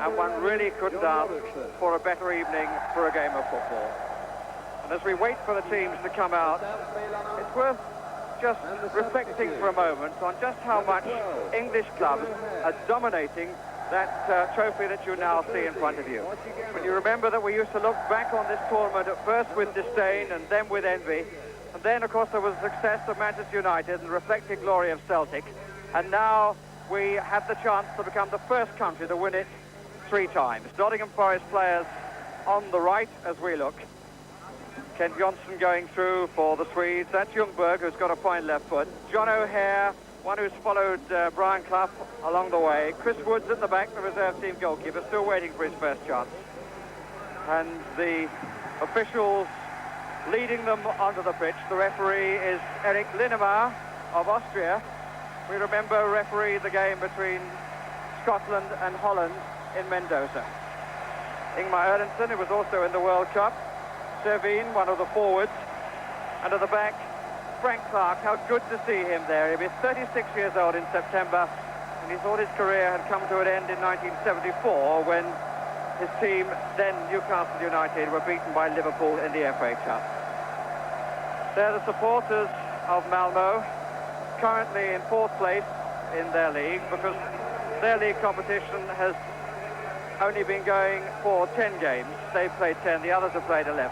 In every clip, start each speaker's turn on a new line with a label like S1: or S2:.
S1: and one really couldn't ask for a better evening for a game of football. And as we wait for the teams to come out, it's worth just reflecting for a moment on just how much English clubs are dominating that trophy that you now see in front of you. When you remember that we used to look back on this tournament at first with disdain and then with envy, and then of course there was the success of Manchester United and the reflected glory of Celtic, and now we have the chance to become the first country to win it 3 times. Nottingham Forest players on the right as we look. Ken Johnson going through for the Swedes. That's Ljungberg, who's got a fine left foot. John O'Hare, one who's followed Brian Clough along the way. Chris Woods at the back, the reserve team goalkeeper, still waiting for his first chance. And the officials leading them onto the pitch. The referee is Eric Linnemar of Austria. We remember refereed the game between Scotland and Holland in Mendoza. Ingmar Erlendsson, who was also in the World Cup. Servine, one of the forwards. And at the back, Frank Clark. How good to see him there. He'll be 36 years old in September, and he thought his career had come to an end in 1974 when his team, then Newcastle United, were beaten by Liverpool in the FA Cup. They're the supporters of Malmo, currently in 4th place in their league, because their league competition has only been going for 10 games. They've played 10, the others have played 11,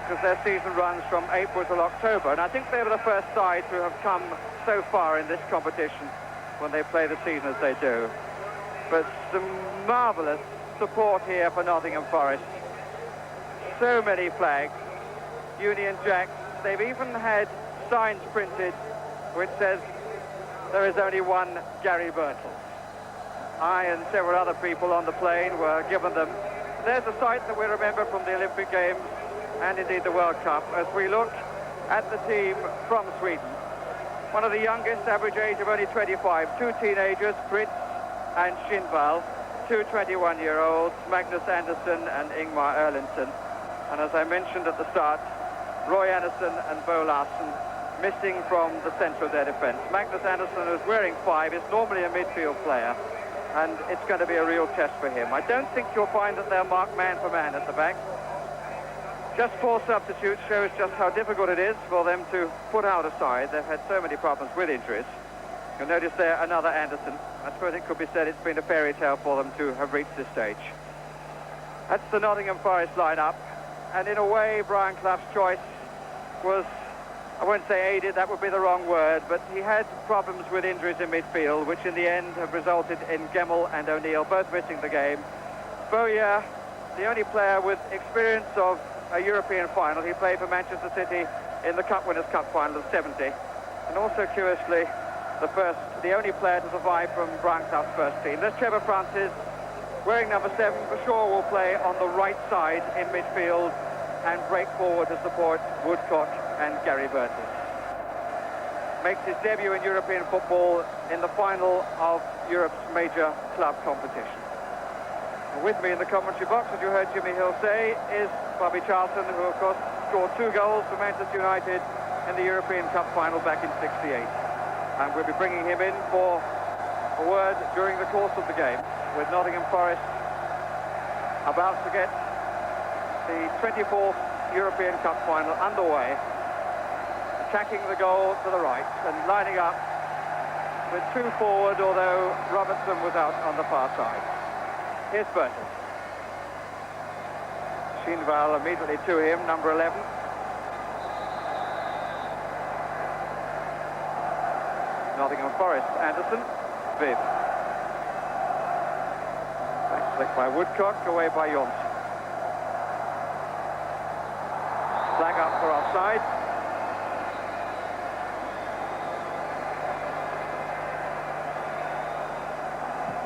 S1: because their season runs from April till October. And I think they were the first side to have come so far in this competition when they play the season as they do. But some marvellous support here for Nottingham Forest. So many flags, Union Jacks. They've even had signs printed which says there is only one Gary Birtles. I and several other people on the plane were given them. There's a sight that we remember from the Olympic Games and indeed the World Cup as we look at the team from Sweden. One of the youngest, average age of only 25, 2 teenagers, Fritz and Shinval, 2 21-year-olds, Magnus Andersson and Ingmar Erlendsson. And as I mentioned at the start, Roy Andersson and Bo Larsen missing from the centre of their defence. Magnus Andersson, who's wearing 5, is normally a midfield player, and it's going to be a real test for him. I don't think you'll find that they'll mark man for man at the back. Just 4 substitutes shows just how difficult it is for them to put out a side. They've had so many problems with injuries. You'll notice there another Andersson. I suppose it could be said it's been a fairy tale for them to have reached this stage. That's the Nottingham Forest lineup, and in a way Brian Clough's choice was, I won't say aided, that would be the wrong word, but he had problems with injuries in midfield, which in the end have resulted in Gemmell and O'Neill both missing the game. Bowyer, the only player with experience of a European final. He played for Manchester City in the Cup Winners' Cup final of 70. And also, curiously, the only player to survive from Brian Clough's first team. There's Trevor Francis, wearing number 7, for sure will play on the right side in midfield and break forward to support Woodcock and Gary Birtles. Makes his debut in European football in the final of Europe's major club competition. With me in the commentary box, as you heard Jimmy Hill say, is Bobby Charlton, who of course scored 2 goals for Manchester United in the European Cup final back in '68. And we'll be bringing him in for a word during the course of the game, with Nottingham Forest about to get the 24th European Cup final underway, attacking the goal to the right and lining up with 2 forward, although Robertson was out on the far side. Here's Birtles. Shinval immediately to him, number 11. Nottingham Forest, Andersson, Viv. Back flick by Woodcock, away by Jonsson. Flag up for offside.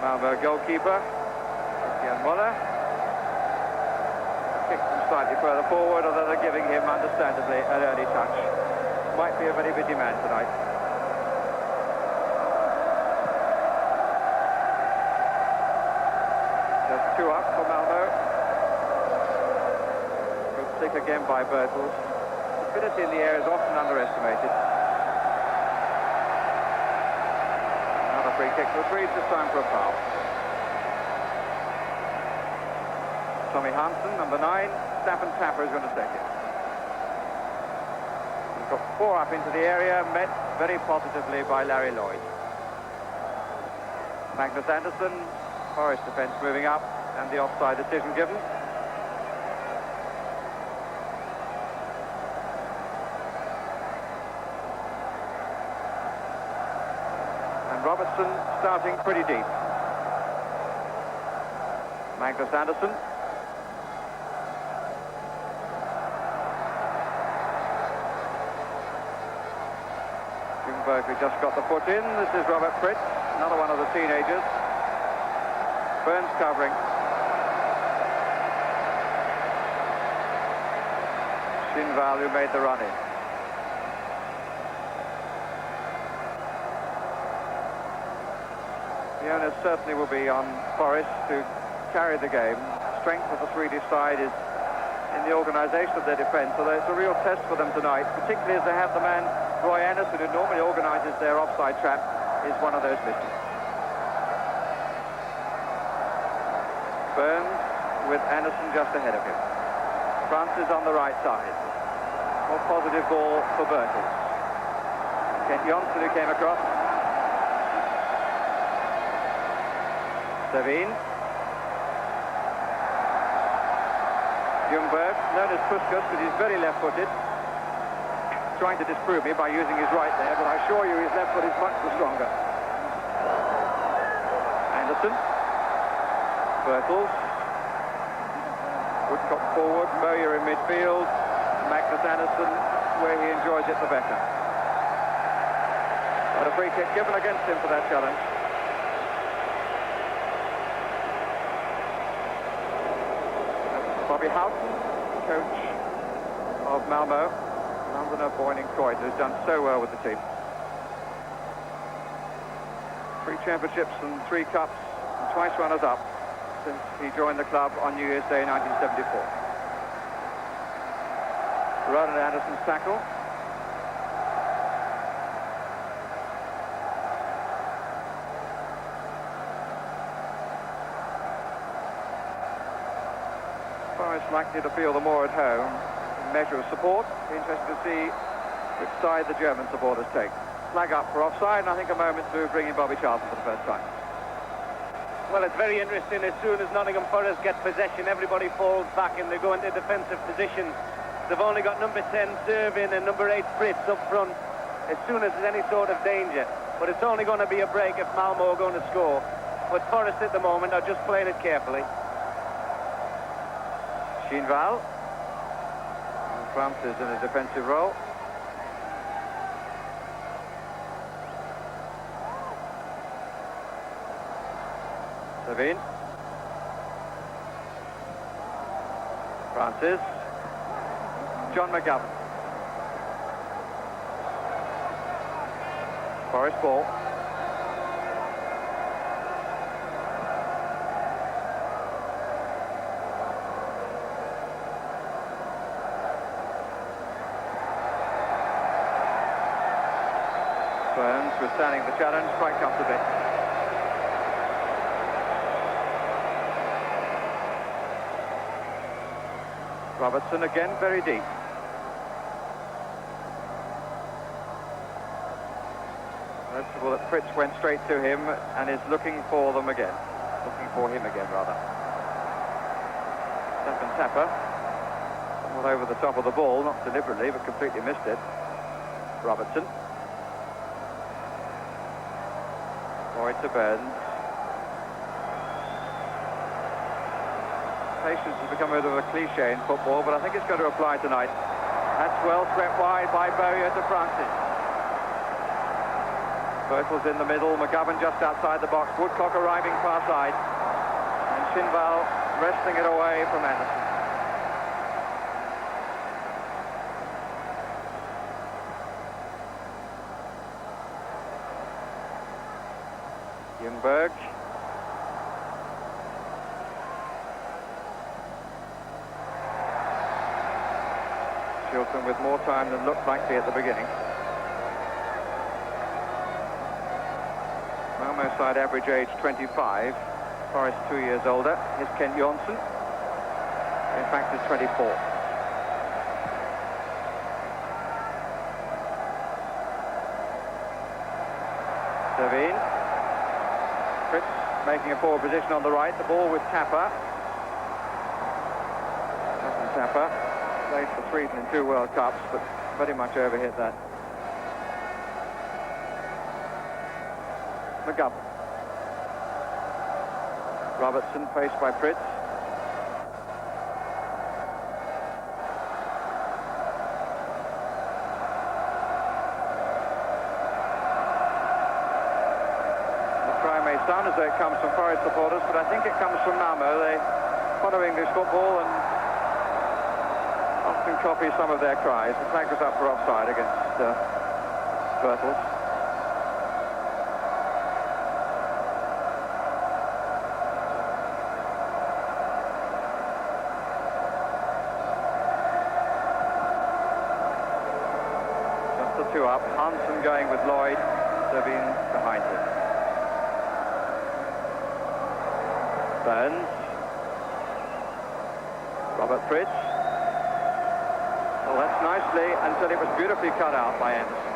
S1: Malmo goalkeeper, Christian Muller. Kicks him slightly further forward, although they're giving him, understandably, an early touch. Might be a very busy man tonight. Just 2 up for Malmo. Good stick again by Birtles. Ability in the air is often underestimated. Another free kick for the Swedes, this time for a foul. Tommy Hansen, number 9, Staffan Tapper is going to take it. He's got 4 up into the area, met very positively by Larry Lloyd. Magnus Andersson, Forest defence moving up, and the offside decision given. And Robertson starting pretty deep. Magnus Andersson. Jungberg, who just got the foot in. This is Robert Fritz, another one of the teenagers. Burns covering. Shinval, who made the run in. The onus certainly will be on Forest to carry the game. Strength of the Swedish side is in the organisation of their defence, although it's a real test for them tonight, particularly as they have the man Roy Anderson, who normally organises their offside trap, is one of those missing. Burns with Anderson just ahead of him. Francis on the right side. More positive ball for Bertels. Kent Jonsson, who came across. Savin. Jungberg, known as Puskas, because he's very left-footed. Trying to disprove me by using his right there, but I assure you his left foot is much the stronger. Anderson. Bertels. Woodcock forward, Bowyer in midfield. Magnus Andersson, where he enjoys it the better. But a free kick given against him for that challenge. Bobby Houghton, coach of Malmo, Londoner born in Croydon, who's done so well with the team. 3 championships and 3 cups, and twice runners-up since he joined the club on New Year's Day 1974. Ronan Anderson's tackle. Forest likely to feel the more at home measure of support. Be interested to see which side the German supporters take. Flag up for offside, and I think a moment to bring in Bobby Charlton for the first time.
S2: Well, it's very interesting. As soon as Nottingham Forest get possession, everybody falls back and they go into defensive positions. They've only got number 10 serving and number 8 Fritz up front as soon as there's any sort of danger. But it's only going to be a break if Malmo are going to score. But Forest at the moment are just playing it carefully.
S1: Shinval. Francis in a defensive role. Savin. Francis. John McGovern. Forest ball. Burns withstanding the challenge quite comfortably. Robertson again very deep. Noticeable that Fritz went straight to him and is looking for them again. Looking for him again, rather. Staffan Tapper, somewhat over the top of the ball, not deliberately, but completely missed it. Robertson. Lloyd to Burns. Patience has become a bit of a cliche in football, but I think it's going to apply tonight. That's well swept wide by Bowyer to Francis. Bertels in the middle, McGovern just outside the box, Woodcock arriving far side, and Shinval wresting it away from Anderson. Jungberg. Chilton with more time than looked likely at the beginning. Malmo side average age 25. Forest 2 years older. Here's Kent Jonsson. In fact, it's 24. Servine. Fritz making a forward position on the right. The ball with Tapper. Tapper played for Sweden in 2 World Cups, but pretty much overhit that. McGovern. Robertson faced by Fritz. The cry may sound as though it comes from Forest supporters, but I think it comes from Malmo. They follow English football and often copy some of their cries. The flag was up for offside against Bertels. Two up, Hansen going with Lloyd, Servine behind him. Burns. Robert Fritz. Well, that's nicely, until it was beautifully cut out by Anderson.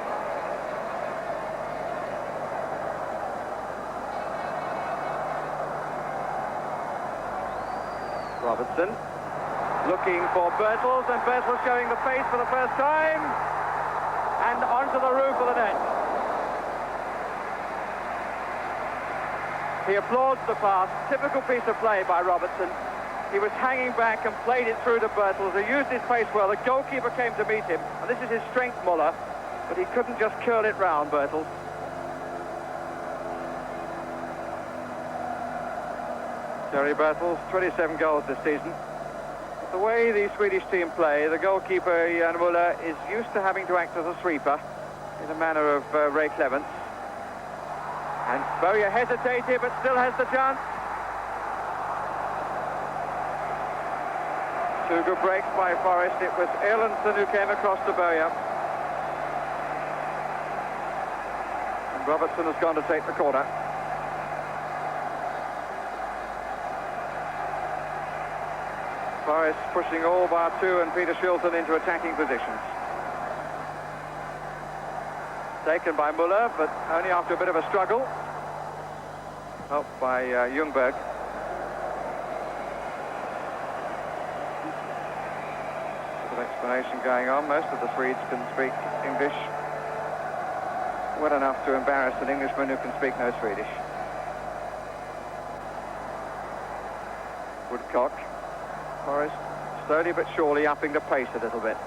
S1: Robertson. Looking for Bertels, and Bertels showing the face for the first time. And onto the roof of the net. He applauds the pass. Typical piece of play by Robertson. He was hanging back and played it through to Bertels, who used his pace well. The goalkeeper came to meet him, and this is his strength, Muller, but he couldn't just curl it round, Bertels. Jerry Bertels, 27 goals this season. The way the Swedish team play, the goalkeeper Jan Muller is used to having to act as a sweeper in the manner of Ray Clements. And Bowyer hesitated, but still has the chance. 2 good breaks by Forest. It was Erlandson who came across to Bowyer. And Robertson has gone to take the corner. Forest pushing all bar 2 and Peter Shilton into attacking positions. Taken by Muller, but only after a bit of a struggle. Helped by Ljungberg. Bit of explanation going on. Most of the Swedes can speak English well enough to embarrass an Englishman who can speak no Swedish. Woodcock. Forest slowly but surely upping the pace a little bit.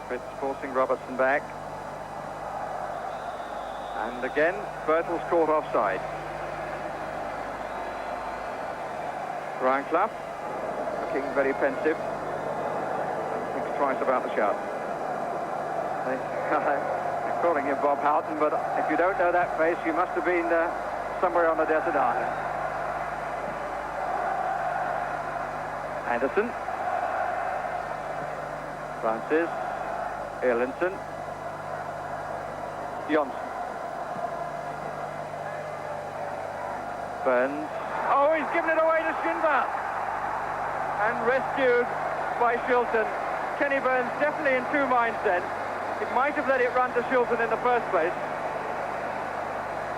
S1: Fritz forcing Robertson back. And again, Bertels caught offside. Brian Clough looking very pensive. Thinks twice about the shot. They're calling him Bob Houghton, but if you don't know that face, you must have been somewhere on the desert island. Anderson. Francis. Erlandson. Johnson. Burns. Oh, he's given it away to Schindler. And rescued by Shilton. Kenny Burns definitely in 2 minds then. He might have let it run to Shilton in the first place.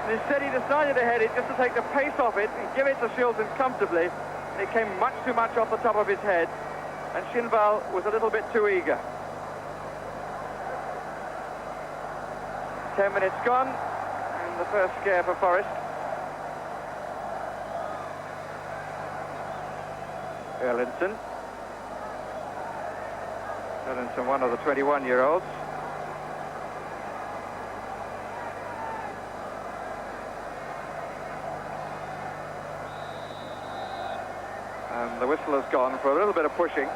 S1: And instead he decided to head it just to take the pace off it and give it to Shilton comfortably. And it came much too much off the top of his head. And Schindler was a little bit too eager. 10 minutes gone. And the first scare for Forest. Erlandson. Erlandson, one of the 21-year-olds. And the whistle has gone for a little bit of pushing.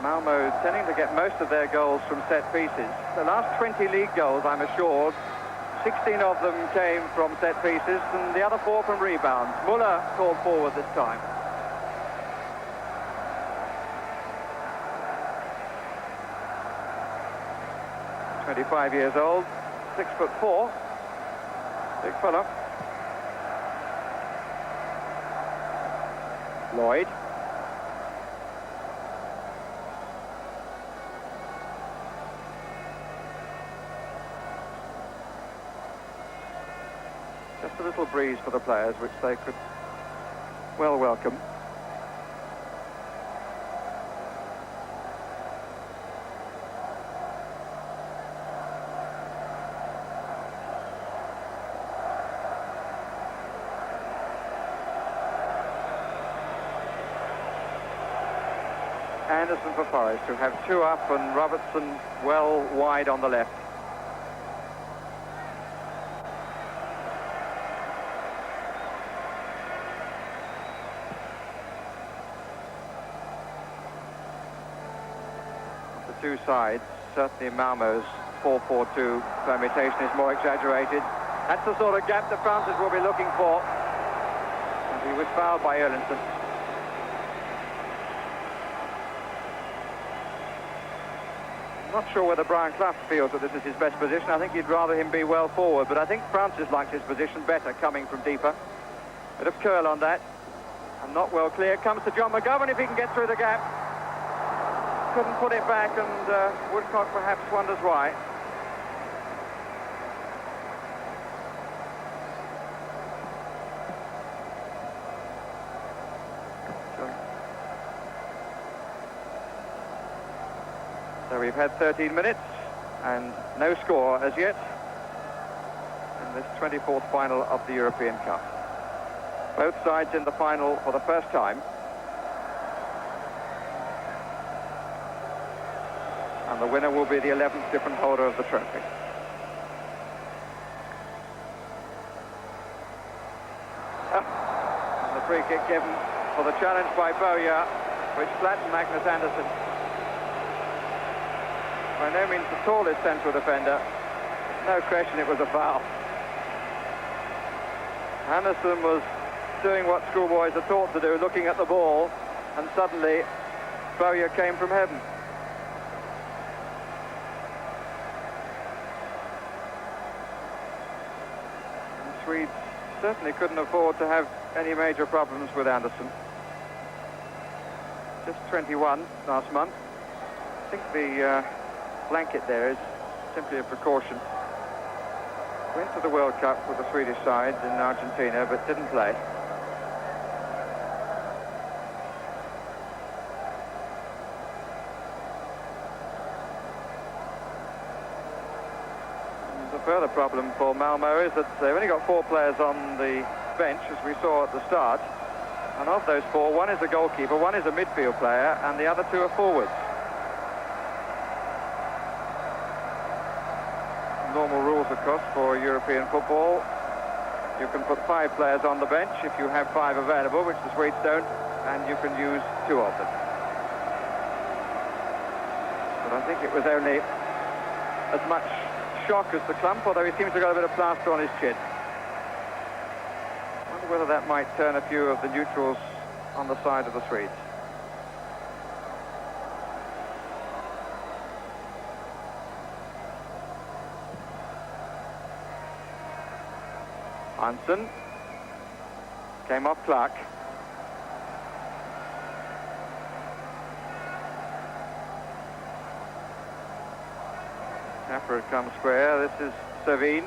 S1: Malmo tending to get most of their goals from set pieces. The last 20 league goals, I'm assured, 16 of them came from set pieces and the other 4 from rebounds. Muller called forward this time. (25 years old, 6'4". Big fella. Lloyd. Just a little breeze for the players, which they could well welcome. Anderson for Forest, who have two up, and Robertson well wide on the left. The two sides, certainly Malmo's 4-4-2 permutation is more exaggerated. That's the sort of gap that Francis will be looking for. And he was fouled by Erlinson. I'm not sure whether Brian Clough feels that this is his best position. I think he'd rather him be well forward, but I think Francis likes his position better, coming from deeper. Bit of curl on that, and not well clear. Comes to John McGovern if he can get through the gap. Couldn't put it back, and Woodcock perhaps wonders why. So we've had 13 minutes and no score as yet in this 24th final of the European Cup. Both sides in the final for the first time. And the winner will be the 11th different holder of the trophy. And the free kick given for the challenge by Bowyer, which flattened Magnus Andersson. By no means the tallest central defender. No question it was a foul. Andersson was doing what schoolboys are taught to do, looking at the ball, and suddenly Bowyer came from heaven. And the Swedes certainly couldn't afford to have any major problems with Andersson. Just 21 last month. I think the blanket there is simply a precaution. Went to the World Cup with the Swedish side in Argentina, but didn't play. And the further problem for Malmo is that they've only got 4 players on the bench, as we saw at the start. And of those 4, one is a goalkeeper, one is a midfield player, and the other 2 are forwards. Normal rules, of course, for European football. You can put 5 players on the bench if you have 5 available, which the Swedes don't, and you can use 2 of them. But I think it was only as much shock as the clump, although he seems to have got a bit of plaster on his chin. I wonder whether that might turn a few of the neutrals on the side of the Swedes. Hansen came off Clark. Capra had come square. This is Savine.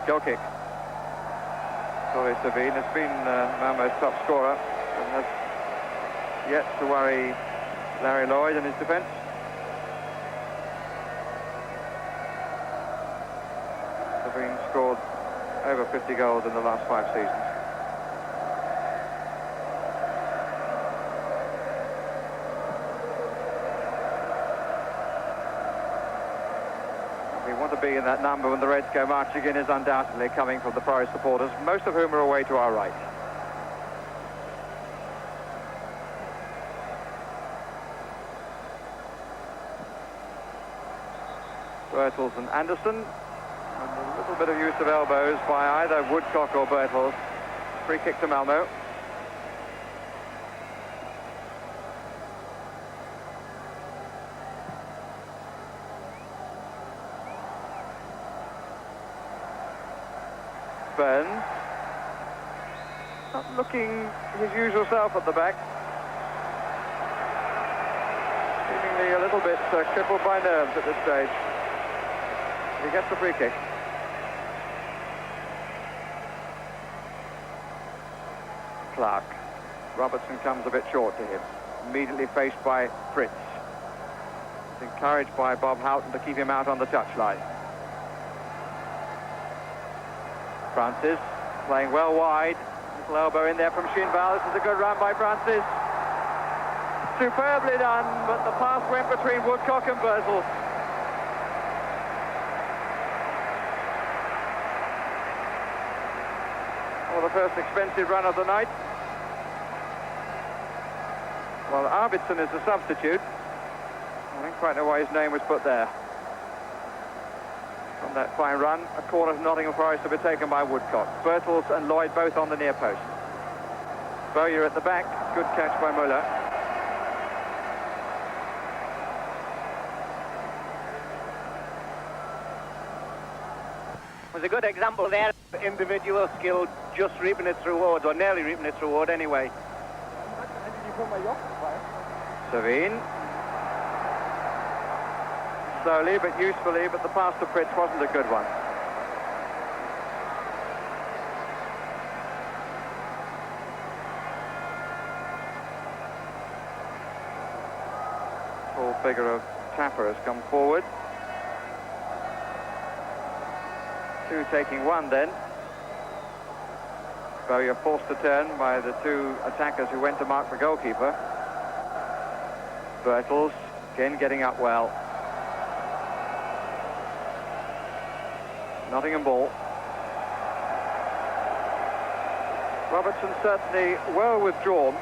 S1: Goal kick. Sorry, Savine has been Malmo's top scorer and has yet to worry Larry Lloyd and his defence. Savine scored over 50 goals in the last 5 seasons. We want to be in that number when the Reds go marching in is undoubtedly coming from the Forest supporters, most of whom are away to our right. Bertels and Anderson. And a little bit of use of elbows by either Woodcock or Bertels. Free kick to Malmo. Burns. Not looking his usual self at the back. Seemingly a little bit crippled by nerves at this stage. He gets the free kick. Clough. Robertson comes a bit short to him. Immediately faced by Fritz. He's encouraged by Bob Houghton to keep him out on the touchline. Francis playing well wide. Little elbow in there from Shinval. This is a good run by Francis. Superbly done, but the pass went between Woodcock and Bertels. Well, the first expensive run of the night. Well, Arvidsson is the substitute. I don't quite know why his name was put there. From that fine run, a corner to Nottingham Forest to be taken by Woodcock. Bertels and Lloyd both on the near post. Bowyer at the back, good catch by Muller.
S2: Was a good example there of individual skill just reaping its rewards, or nearly reaping its reward anyway.
S1: Savine. Slowly but usefully, but the pass to Fritz wasn't a good one. Tall figure of Tapper has come forward. Two taking one then. Bowyer forced to turn by the two attackers who went to mark the goalkeeper. Bertels again getting up well. Nottingham ball. Robertson certainly well withdrawn.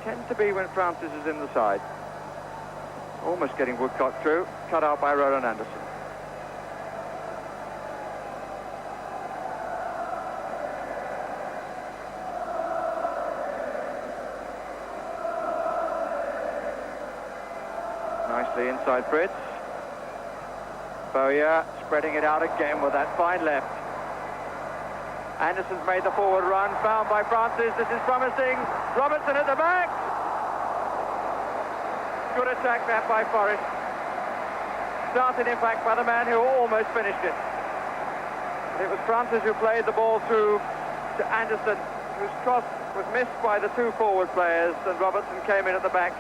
S1: Tends to be when Francis is in the side. Almost getting Woodcock through. Cut out by Roland Anderson. Nicely inside Fritz. Bowyer spreading it out again with that fine left. Anderson's made the forward run, found by Francis. This is promising. Robertson at the back. Good attack that by Forest. Started in fact by the man who almost finished it. It was Francis who played the ball through to Anderson, whose cross was missed by the two forward players, and Robertson came in at the back,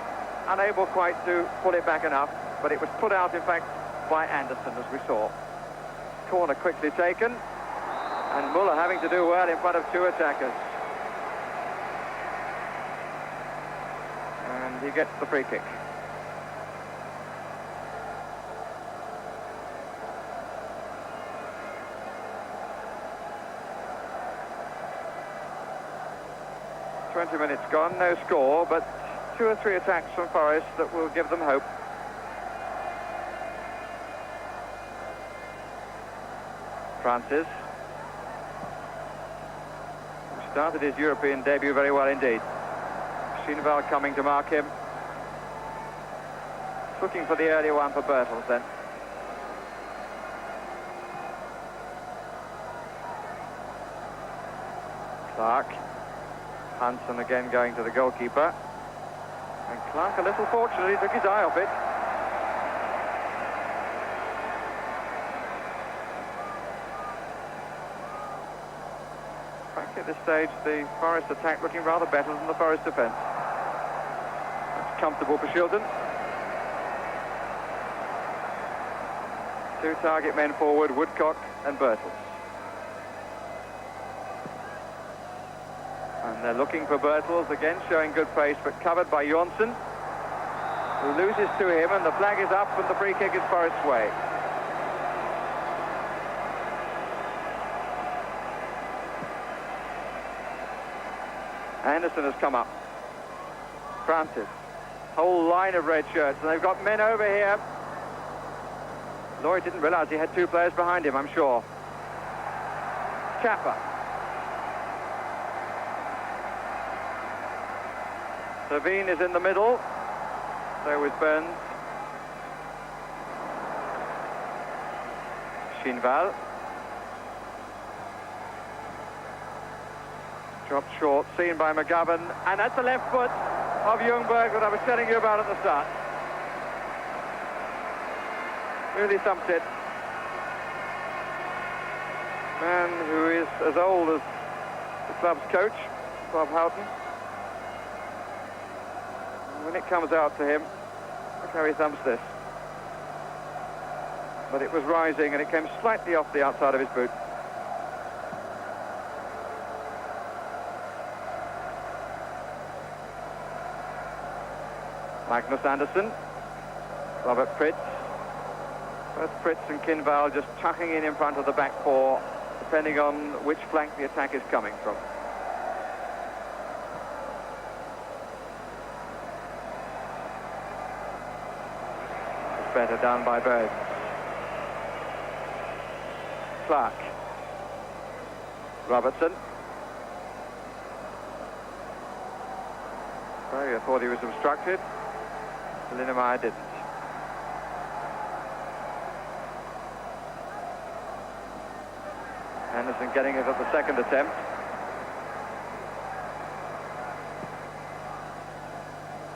S1: unable quite to pull it back enough, but it was put out in fact by Anderson, as we saw. Corner quickly taken, and Muller having to do well in front of two attackers. And he gets the free kick. "20 minutes gone, no score, but two or three attacks from Forest that will give them hope." Francis, who started his European debut very well indeed. Shinval coming to mark him. Looking for the early one for Bertels then. Clark. Hansen again going to the goalkeeper. And Clark, a little fortunately, took his eye off it. At this stage, the Forest attack looking rather better than the Forest defence. That's comfortable for Shilton. Two target men forward, Woodcock and Bertels. And they're looking for Bertels, again showing good pace, but covered by Jonsson, who loses to him, and the flag is up, and the free kick is Forest's way. Anderson has come up. Francis. Whole line of red shirts, and they've got men over here. Lloyd didn't realise he had two players behind him, I'm sure. Chapper. Savine is in the middle. So is Burns. Shinval. Dropped short, seen by McGovern, and that's the left foot of Ljungberg that I was telling you about at the start. Really thumped it. Man who is as old as the club's coach, Bob Houghton. When it comes out to him, look how he thumps this. But it was rising and it came slightly off the outside of his boot. Magnus Andersson, Robert Pritz. Both Pritz and Kinval just tucking in front of the back four, depending on which flank the attack is coming from. It's better done by Birds. Clark. Robertson. I thought he was obstructed. Linnemeyer didn't. Anderson getting it at the second attempt.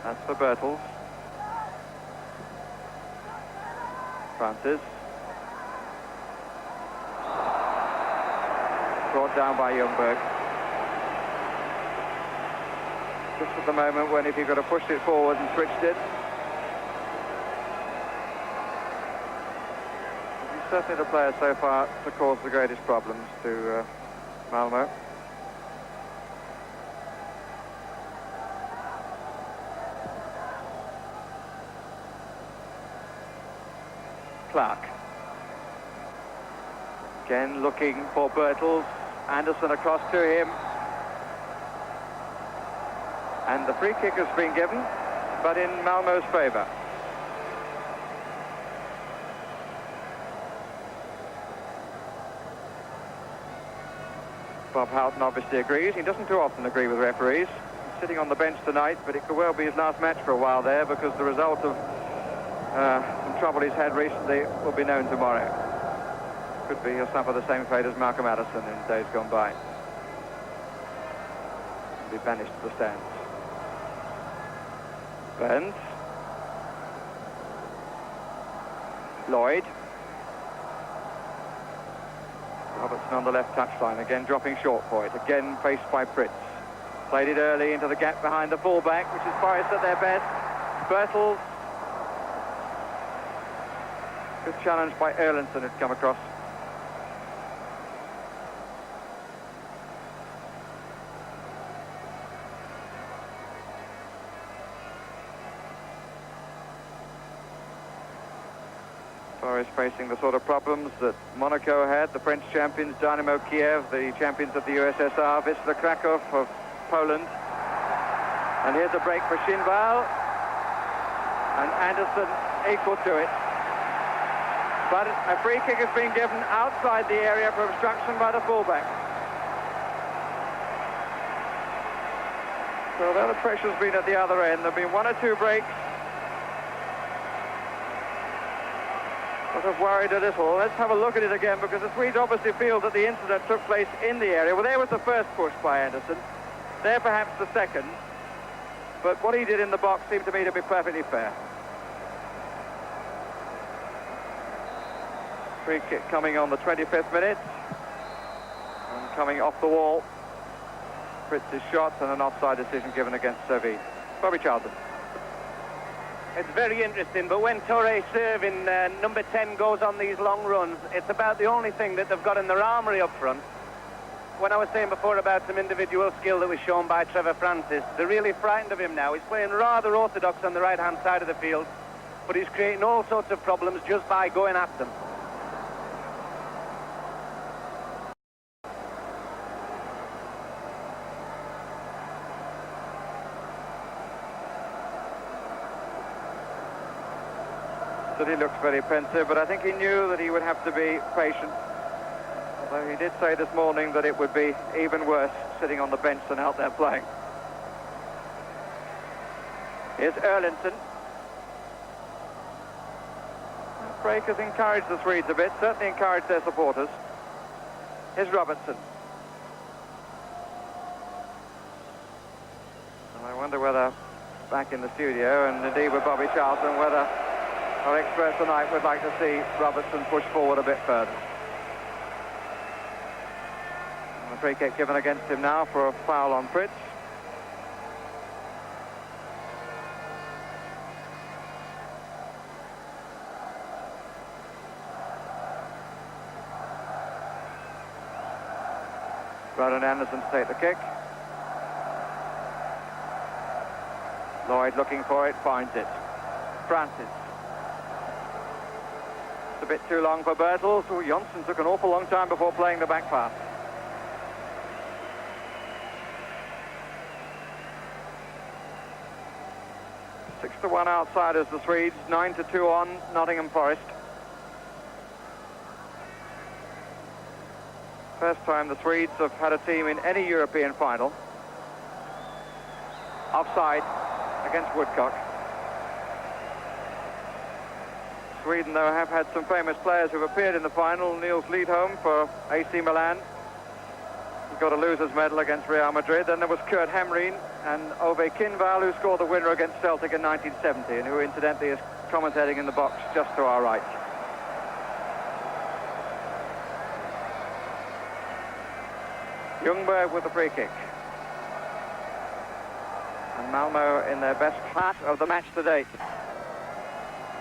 S1: That's for Bertels. Francis. Brought down by Ljungberg. Just at the moment when if he could have pushed it forward and switched it. He's certainly the player so far to cause the greatest problems to Malmo. Clark. Again looking for Bertels. Anderson across to him. And the free kick has been given, but in Malmo's favour. Bob Houghton obviously agrees. He doesn't too often agree with referees. He's sitting on the bench tonight, but it could well be his last match for a while there because the result of some trouble he's had recently will be known tomorrow. Could be he'll suffer the same fate as Malcolm Addison in days gone by. He'll be banished to the stands. Burns. Lloyd. Robertson on the left touchline, again dropping short for it, again faced by Pritz. Played it early into the gap behind the fullback, which is Forest at their best. Bertels. Good challenge by Erlandson had come across. Forest facing the sort of problems that Monaco had, the French champions, Dynamo Kiev, the champions of the USSR, Wisla Krakow of Poland. And here's a break for Shinval. And Anderson equal to it. But a free kick has been given outside the area for obstruction by the fullback. So there the pressure's been at the other end. There have been one or two breaks. Sort of worried a little. Let's have a look at it again because the Swedes obviously feel that the incident took place in the area. Well, there was the first push by Anderson. There perhaps the second. But what he did in the box seemed to me to be perfectly fair. Free kick coming on the 25th minute. And coming off the wall. Fritz's shot and an offside decision given against Servie. Bobby Charlton.
S2: It's very interesting, but when Torre serving number 10 goes on these long runs, it's about the only thing that they've got in their armoury up front. When I was saying before about some individual skill that was shown by Trevor Francis, they're really frightened of him now. He's playing rather orthodox on the right-hand side of the field, but he's creating all sorts of problems just by going at them.
S1: He looks very pensive, but I think he knew that he would have to be patient. Although he did say this morning that it would be even worse sitting on the bench than out there playing. Here's Erlandson. That break has encouraged the Swedes a bit, certainly encouraged their supporters. Here's Robertson. wonder whether, back in the studio, and indeed with Bobby Charlton, whether our experts tonight would like to see Robertson push forward a bit further. And the free kick given against him now for a foul on Fritz. Ronan Anderson to take the kick. Lloyd looking for it, finds it. Francis. It's a bit too long for Bertels. Oh, Johnson took an awful long time before playing the back pass. Six to 1 outsiders, the Swedes. 9-2 on Nottingham Forest. First time the Swedes have had a team in any European final. Offside against Woodcock. Sweden, though, have had some famous players who've appeared in the final. Niels Lidholm for AC Milan. He got a loser's medal against Real Madrid. Then there was Kurt Hamreen and Ove Kinval, who scored the winner against Celtic in 1970, and who incidentally is commentating in the box just to our right. Ljungberg with the free kick. And Malmo in their best part of the match to date.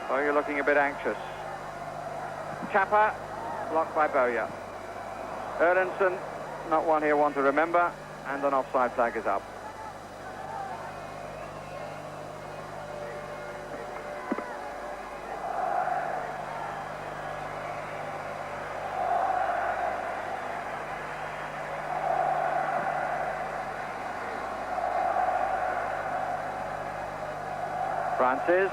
S1: So you're looking a bit anxious. Chapa, blocked by Bowyer. Erlendsson, not one here one to remember, and an offside flag is up. Francis,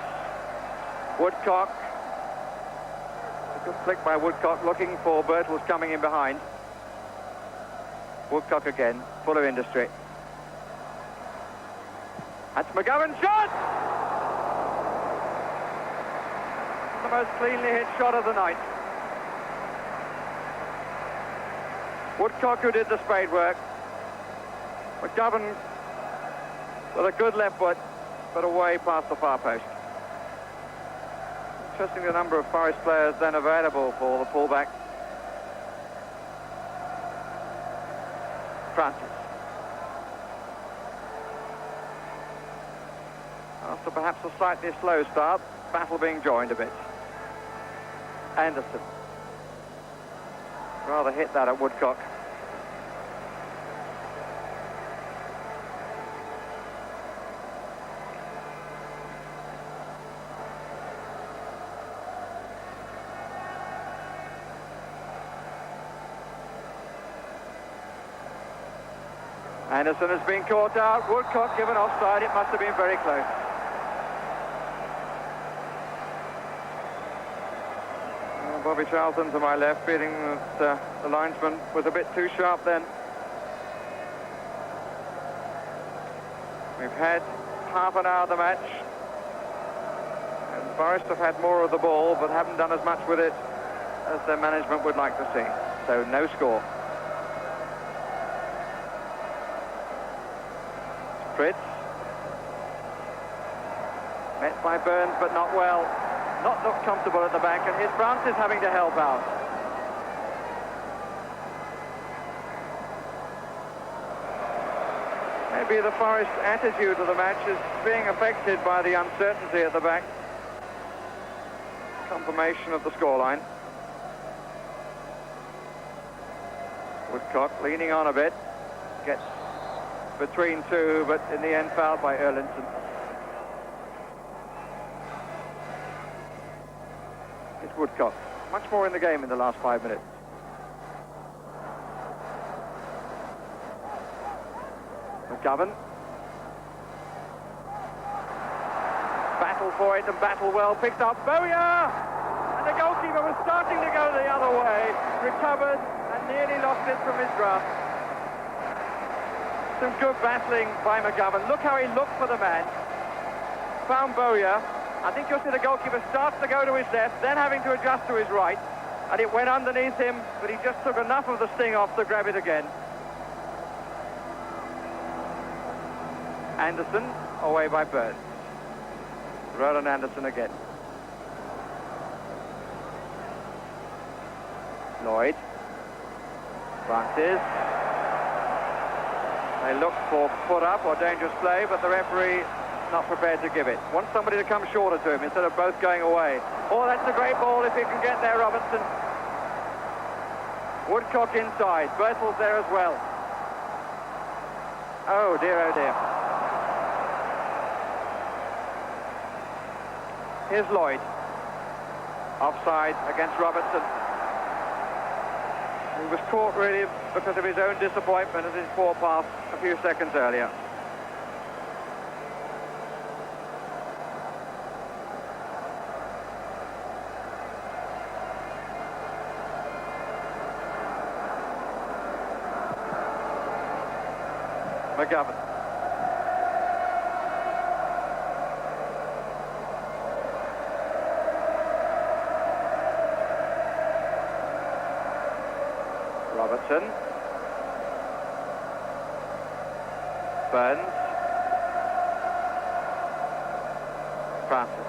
S1: Woodcock, a good flick by Woodcock, looking for Bertels coming in behind. Woodcock again, full of industry. That's McGovern's shot! The most cleanly hit shot of the night. Woodcock, who did the spade work. McGovern with a good left foot, but away past the far post. Interesting the number of Forest players then available for the pullback. Francis. After perhaps a slightly slow start, battle being joined a bit. Anderson. Rather hit that at Woodcock. Anderson has been caught out. Woodcock given offside. It must have been very close. Bobby Charlton to my left, feeling that the linesman was a bit too sharp then. We've had half an hour of the match. And Forest have had more of the ball, but haven't done as much with it as their management would like to see. So no score. Fritz. Met by Burns, but not well. Not comfortable at the back, and here's Francis having to help out. Maybe the Forest attitude of the match is being affected by the uncertainty at the back. Confirmation of the scoreline. Woodcock leaning on a bit. Gets between two, but in the end fouled by Erlendsson. It's Woodcock. Much more in the game in the last 5 minutes. McGovern. Battle for it and battle well. Picked up Bowyer! And the goalkeeper was starting to go the other way. Recovered and nearly lost it from his grasp. Some good battling by McGovern. Look how he looked for the man. Found Bowyer. I think you'll see the goalkeeper starts to go to his left, then having to adjust to his right. And it went underneath him, but he just took enough of the sting off to grab it again. Anderson away by Burns. Roland Anderson again. Lloyd. Francis. They look for put-up or dangerous play, but the referee not prepared to give it. Wants somebody to come shorter to him instead of both going away. Oh, that's a great ball if he can get there, Robertson. Woodcock inside. Bertels there as well. Oh dear, oh dear. Here's Lloyd. Offside against Robertson. He was caught really because of his own disappointment at his poor pass a few seconds earlier. McGovern. Robertson. Burns. Francis.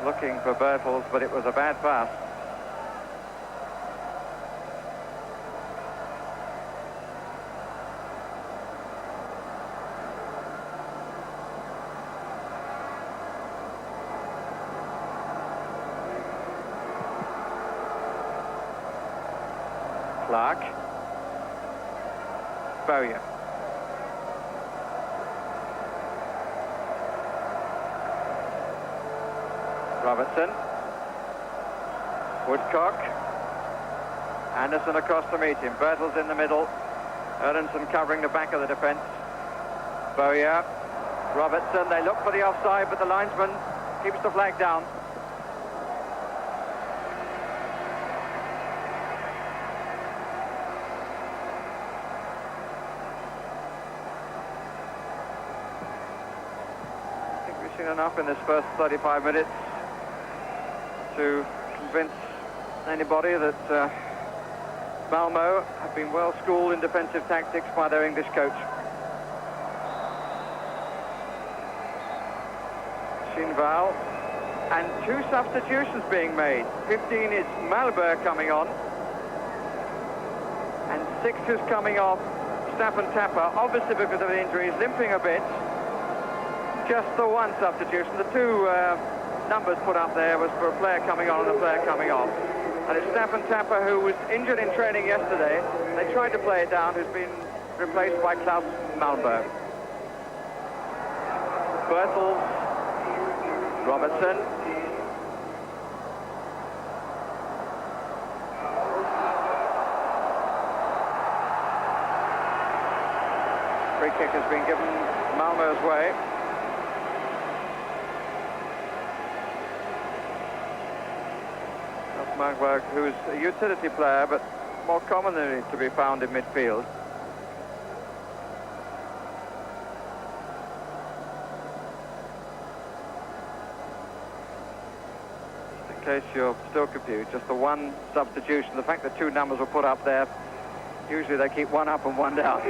S1: Looking for Bertels, but it was a bad pass. Clark. Bowyer. Robertson. Woodcock. Anderson across to meet him. Bertels in the middle. Erlendsson covering the back of the defence. Bowyer. Robertson. They look for the offside, but the linesman keeps the flag down. Enough in this first 35 minutes to convince anybody that Malmo have been well schooled in defensive tactics by their English coach. Shinval, and two substitutions being made. 15 is Malberg coming on, and 6 is coming off Staffan Tapper, obviously because of the injury, he's limping a bit. Just the one substitution. The two numbers put up there was for a player coming on and a player coming off. And it's Staffan Tapper, who was injured in training yesterday. They tried to play it down, who's been replaced by Clough Malmberg. Bertels, Robertson. Free kick has been given Malmo's way. Malmberg, who's a utility player, but more commonly to be found in midfield. In case you're still confused, just the one substitution. The fact that two numbers were put up there, usually they keep one up and one down.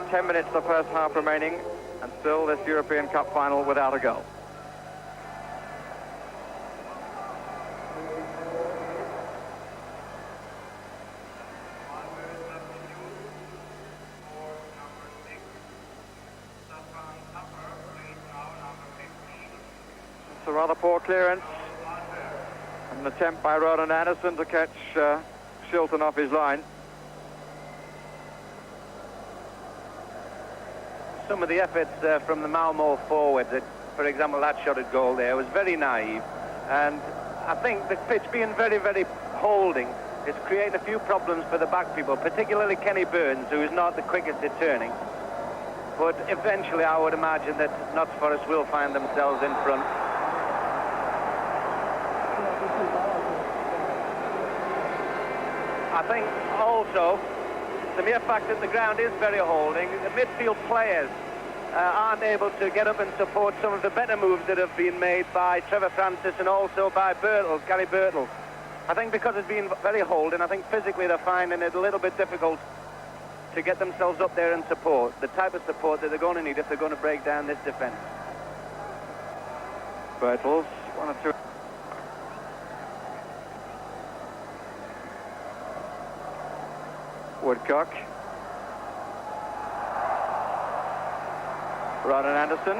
S1: 10 minutes the first half remaining, and still this European Cup final without a goal. It's a rather poor clearance. An attempt by Roland Anderson to catch Shilton off his line.
S2: Some of the efforts from the Malmo forwards, for example, that shot at goal there, was very naive. And I think the pitch being very, very holding is creating a few problems for the back people, particularly Kenny Burns, who is not the quickest at turning. But eventually I would imagine that Nottingham Forest will find themselves in front. I think also the mere fact that the ground is very holding, the midfield players aren't able to get up and support some of the better moves that have been made by Trevor Francis and also by Bertels, Gary Bertels. I think because it's been very holding, I think physically they're finding it a little bit difficult to get themselves up there and support, the type of support that they're going to need if they're going to break down this defence.
S1: Bertels, 1 or 2. Woodcock. Ronan Anderson.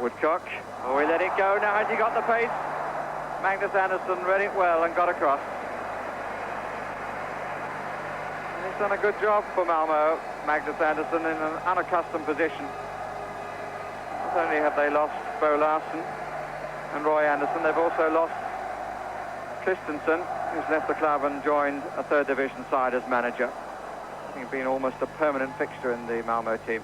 S1: Woodcock. Oh, he let it go. Now has he got the pace? Magnus Anderson read it well and got across. And he's done a good job for Malmo, Magnus Anderson, in an unaccustomed position. Not only have they lost Bo Larsen and Roy Anderson, they've also lost Christensen, who's left the club and joined a third division side as manager. He's been almost a permanent fixture in the Malmo team.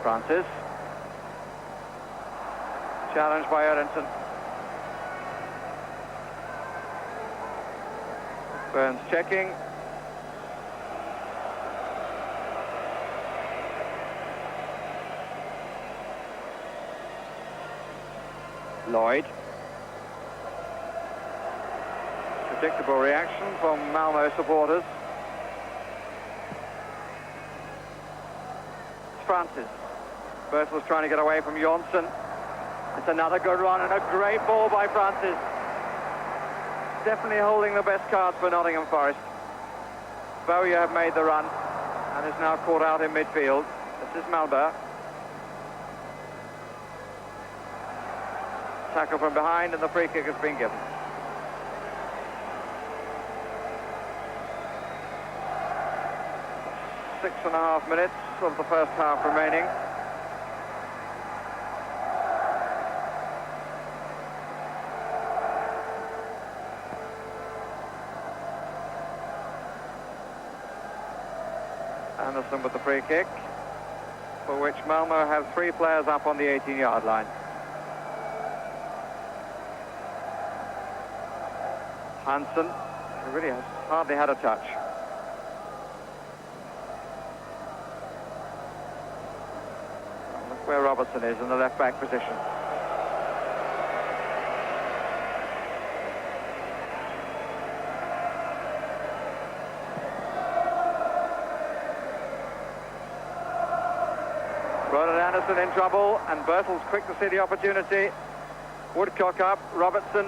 S1: Francis. Challenged by Aronson. Burns checking. Lloyd. Predictable reaction from Malmo supporters. It's Francis. Bertels trying to get away from Jonsson. It's another good run and a great ball by Francis. Definitely holding the best cards for Nottingham Forest. Bowyer have made the run and is now caught out in midfield. This is Malmö. Tackle from behind and the free kick has been given. Six and a half minutes of the first half remaining. Anderson with the free kick, for which Malmo have 3 players up on the 18-yard line. Hansen, who really has hardly had a touch. Look where Robertson is in the left-back position. Ronan Anderson in trouble, and Bertels quick to see the opportunity. Woodcock up, Robertson.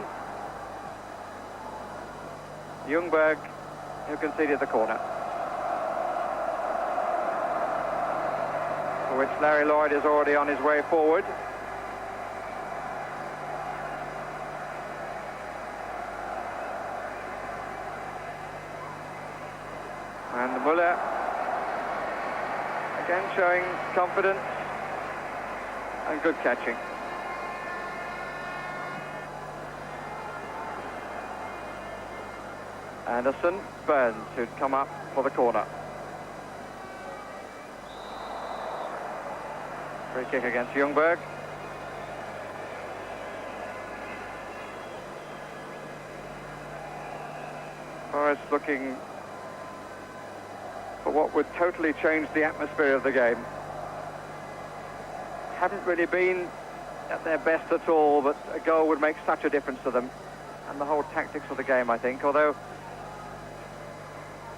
S1: Ljungberg, who conceded the corner. For which Larry Lloyd is already on his way forward. And Muller, again showing confidence and good catching. Anderson, Burns, who'd come up for the corner. Free kick against Ljungberg. Forest looking for what would totally change the atmosphere of the game. Haven't really been at their best at all, but a goal would make such a difference to them and the whole tactics of the game, I think, although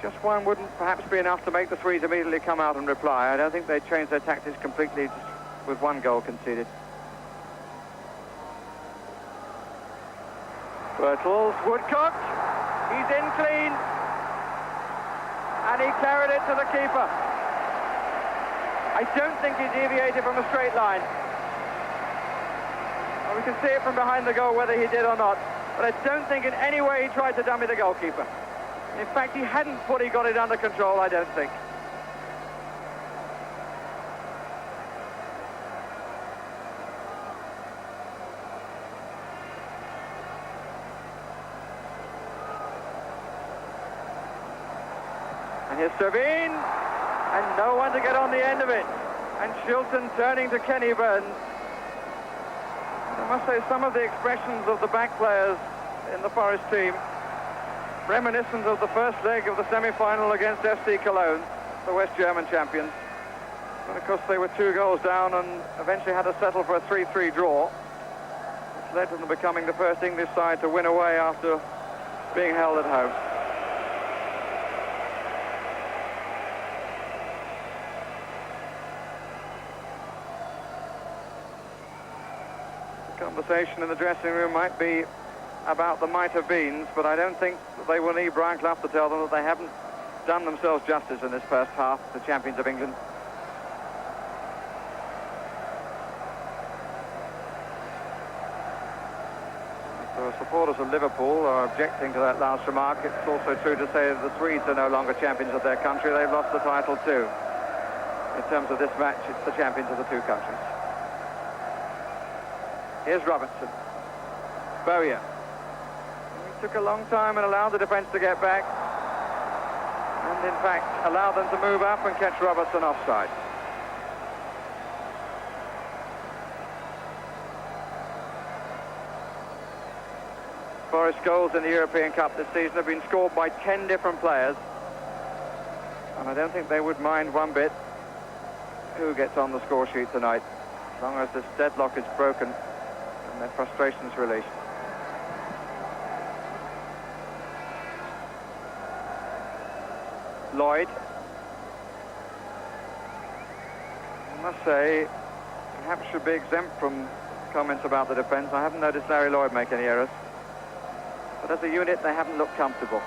S1: just one wouldn't perhaps be enough to make the Swedes immediately come out and reply. I don't think they changed their tactics completely just with one goal conceded. Bertels, Woodcock, he's in clean, and he carried it to the keeper. I don't think he deviated from a straight line. Well, we can see it from behind the goal whether he did or not, but I don't think in any way he tried to dummy the goalkeeper. In fact, he hadn't fully got it under control, I don't think. And here's Servine, and no one to get on the end of it. And Shilton turning to Kenny Burns. I must say, some of the expressions of the back players in the Forest team reminiscent of the first leg of the semi-final against FC Cologne, the West German champions, And of course they were 2 goals down and eventually had to settle for a 3-3 draw, which led to them becoming the first English side to win away after being held at home. The conversation in the dressing room might be about the might-have-beens, but I don't think that they will need Brian Clough to tell them that they haven't done themselves justice in this first half, the champions of England. The supporters of Liverpool are objecting to that last remark. It's also true to say that the Swedes are no longer champions of their country. They've lost the title too. In terms of this match, it's the champions of the 2 countries. Here's Robertson. Bowyer. He took a long time and allowed the defence to get back. And in fact, allowed them to move up and catch Robertson offside. Forest goals in the European Cup this season have been scored by 10 different players. And I don't think they would mind one bit who gets on the score sheet tonight, as long as this deadlock is broken and their frustrations released. Lloyd. I must say, perhaps should be exempt from comments about the defence. I haven't noticed Larry Lloyd make any errors. But as a unit, they haven't looked comfortable.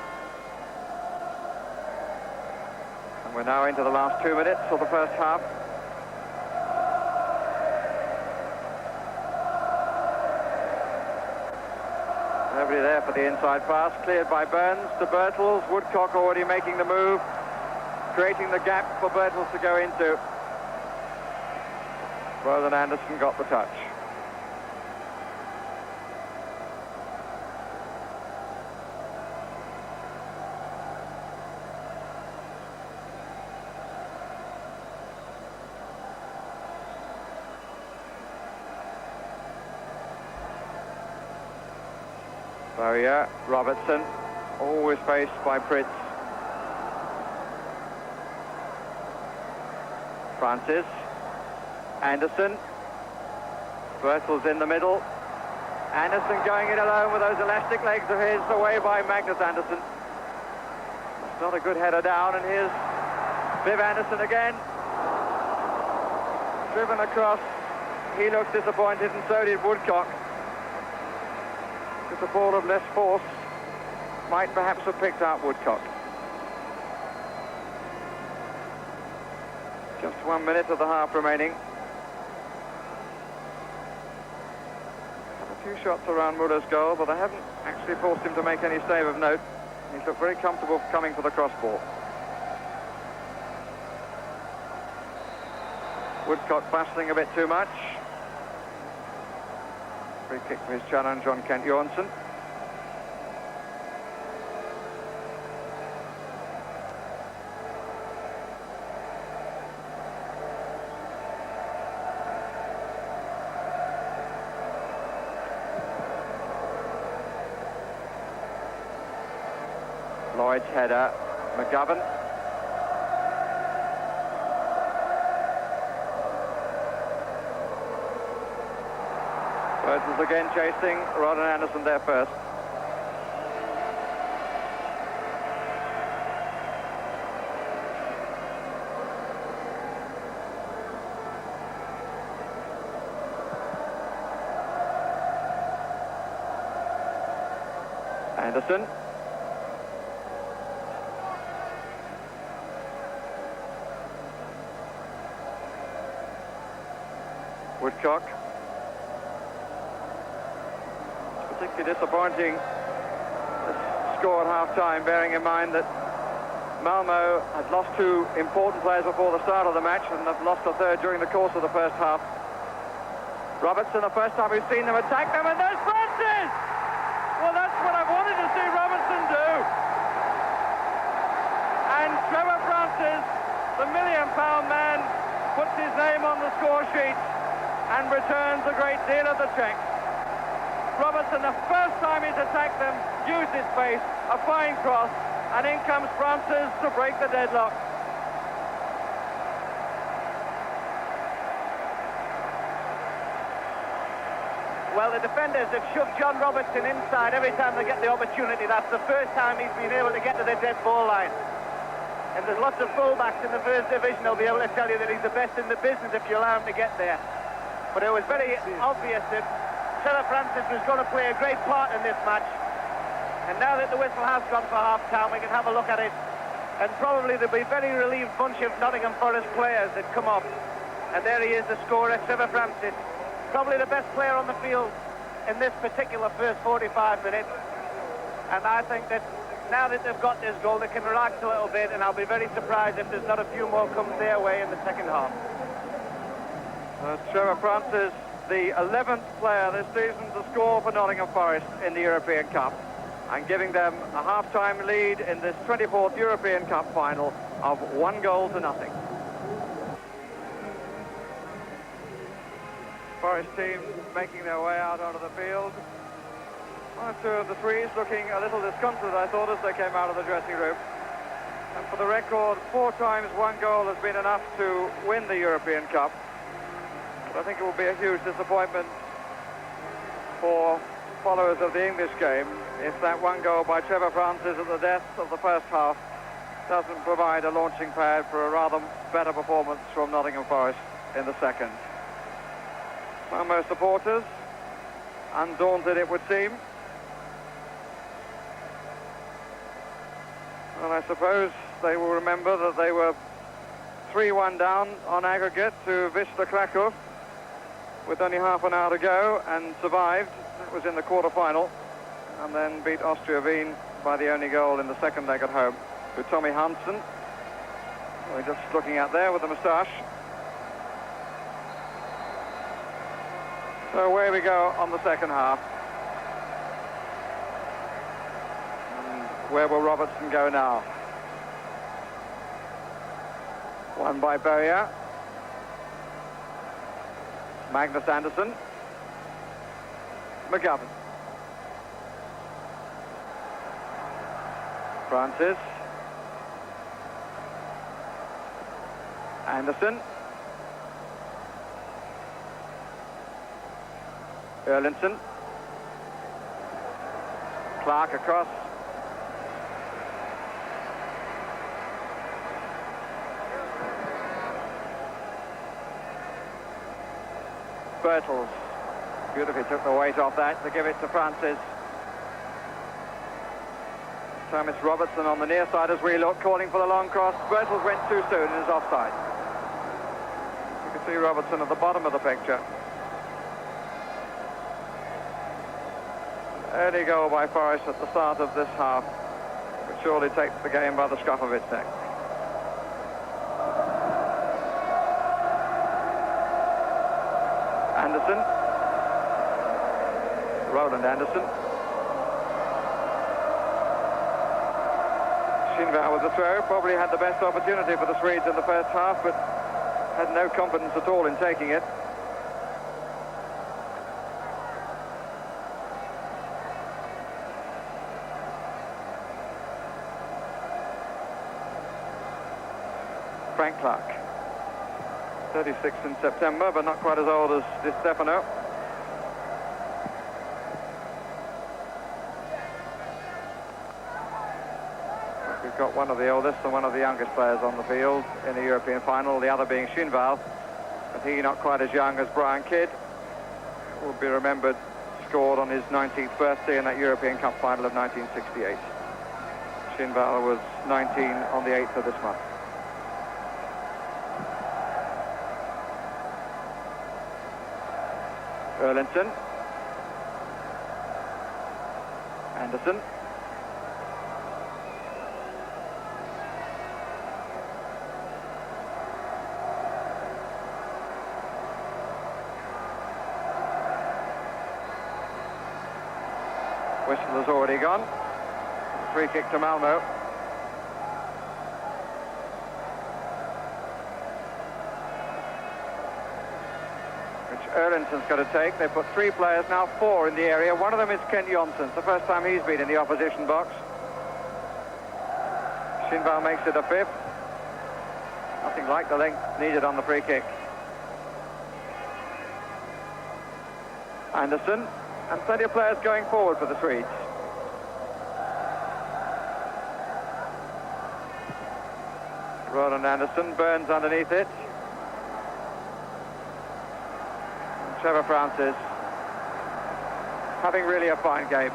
S1: And we're now into the last 2 minutes of the first half. Nobody there for the inside pass, cleared by Burns to Birtles. Woodcock already making the move, creating the gap for Birtles to go into. Roland Anderson got the touch. Bowyer, Robertson, always faced by Pritz. Francis, Anderson, Birtles in the middle. Anderson going it alone with those elastic legs of his, away by Magnus Anderson. It's not a good header down, and here's Viv Anderson again. Driven across, he looks disappointed, and so did Woodcock. Because the ball of less force might perhaps have picked out Woodcock. Just 1 minute of the half remaining. Had a few shots around Muller's goal, but I haven't actually forced him to make any save of note. He's looked very comfortable coming for the cross ball. Woodcock bustling a bit too much. Free kick for his challenge on Kent Jornsson. Lloyd's header, McGovern. Birtles again chasing, Roland Anderson there first. Anderson. Woodcock. Particularly disappointing score at half-time, bearing in mind that Malmo had lost 2 important players before the start of the match and have lost a third during the course of the first half. Robertson, the first time we've seen them attack them, and there's Francis! Well, that's what I wanted to see Robertson do. And Trevor Francis, the £1 million man, puts his name on the score sheet and returns a great deal of the check. Robertson, the first time he's attacked them, used his pace, a fine cross, and in comes Francis to break the deadlock.
S2: Well, the defenders have shoved John Robertson inside every time they get the opportunity. That's the first time he's been able to get to the dead ball line. And there's lots of fullbacks in the first division who'll be able to tell you that he's the best in the business if you allow him to get there. But it was very obvious that Trevor Francis was going to play a great part in this match. And now that the whistle has gone for half-time, we can have a look at it. And probably there'll be a very relieved bunch of Nottingham Forest players that come up. And there he is, the scorer, Trevor Francis. Probably the best player on the field in this particular first 45 minutes. And I think that now that they've got this goal, they can relax a little bit, and I'll be very surprised if there's not a few more come their way in the second half.
S1: Trevor Francis, the 11th player this season to score for Nottingham Forest in the European Cup, and giving them a half-time lead in this 24th European Cup final of 1-0. Forest team making their way out onto the field. One or two of the threes looking a little disconsolate, I thought, as they came out of the dressing room. And for the record, 4 times 1 goal has been enough to win the European Cup. But I think it will be a huge disappointment for followers of the English game if that 1 goal by Trevor Francis at the death of the first half doesn't provide a launching pad for a rather better performance from Nottingham Forest in the second. Malmo supporters, undaunted it would seem. And I suppose they will remember that they were 3-1 down on aggregate to Wisla Krakow with only half an hour to go and survived. That was in the quarter-final, and then beat Austria Wien by the only goal in the second leg at home to Tommy Hansen. We're just looking at there with the moustache. So away we go on the second half. And where will Robertson go now? Won by Bowyer. Magnus Anderson. McGovern. Francis. Anderson. Erlinson. Clark across. Bertels beautifully took the weight off that to give it to Francis. Thomas Robertson on the near side as we look, calling for the long cross. Bertels went too soon and is offside. You can see Robertson at the bottom of the picture. Early goal by Forest at the start of this half would surely take the game by the scruff of its neck. Anderson. Roland Anderson. Shinvar with the throw, probably had the best opportunity for the Swedes in the first half, but had no confidence at all in taking it. Frank Clark, 36 in September, but not quite as old as Di Stefano. We've got one of the oldest and one of the youngest players on the field in the European final, the other being Shinvar, but he not quite as young as Brian Kidd, will be remembered, scored on his 19th birthday in that European Cup final of 1968. Shinvar was 19 on the 8th of this month. Erlinson. Anderson. Whistle has already gone. Free kick to Malmo. Erlindson's got to take. They put 3 players, now 4 in the area. One of them is Ken Jonsson. It's the first time he's been in the opposition box. Shinvar makes it a 5th. Nothing like the length needed on the free kick. Anderson, and plenty of players going forward for the Swedes. Roland Anderson, Burns underneath it. And Trevor Francis having really a fine game.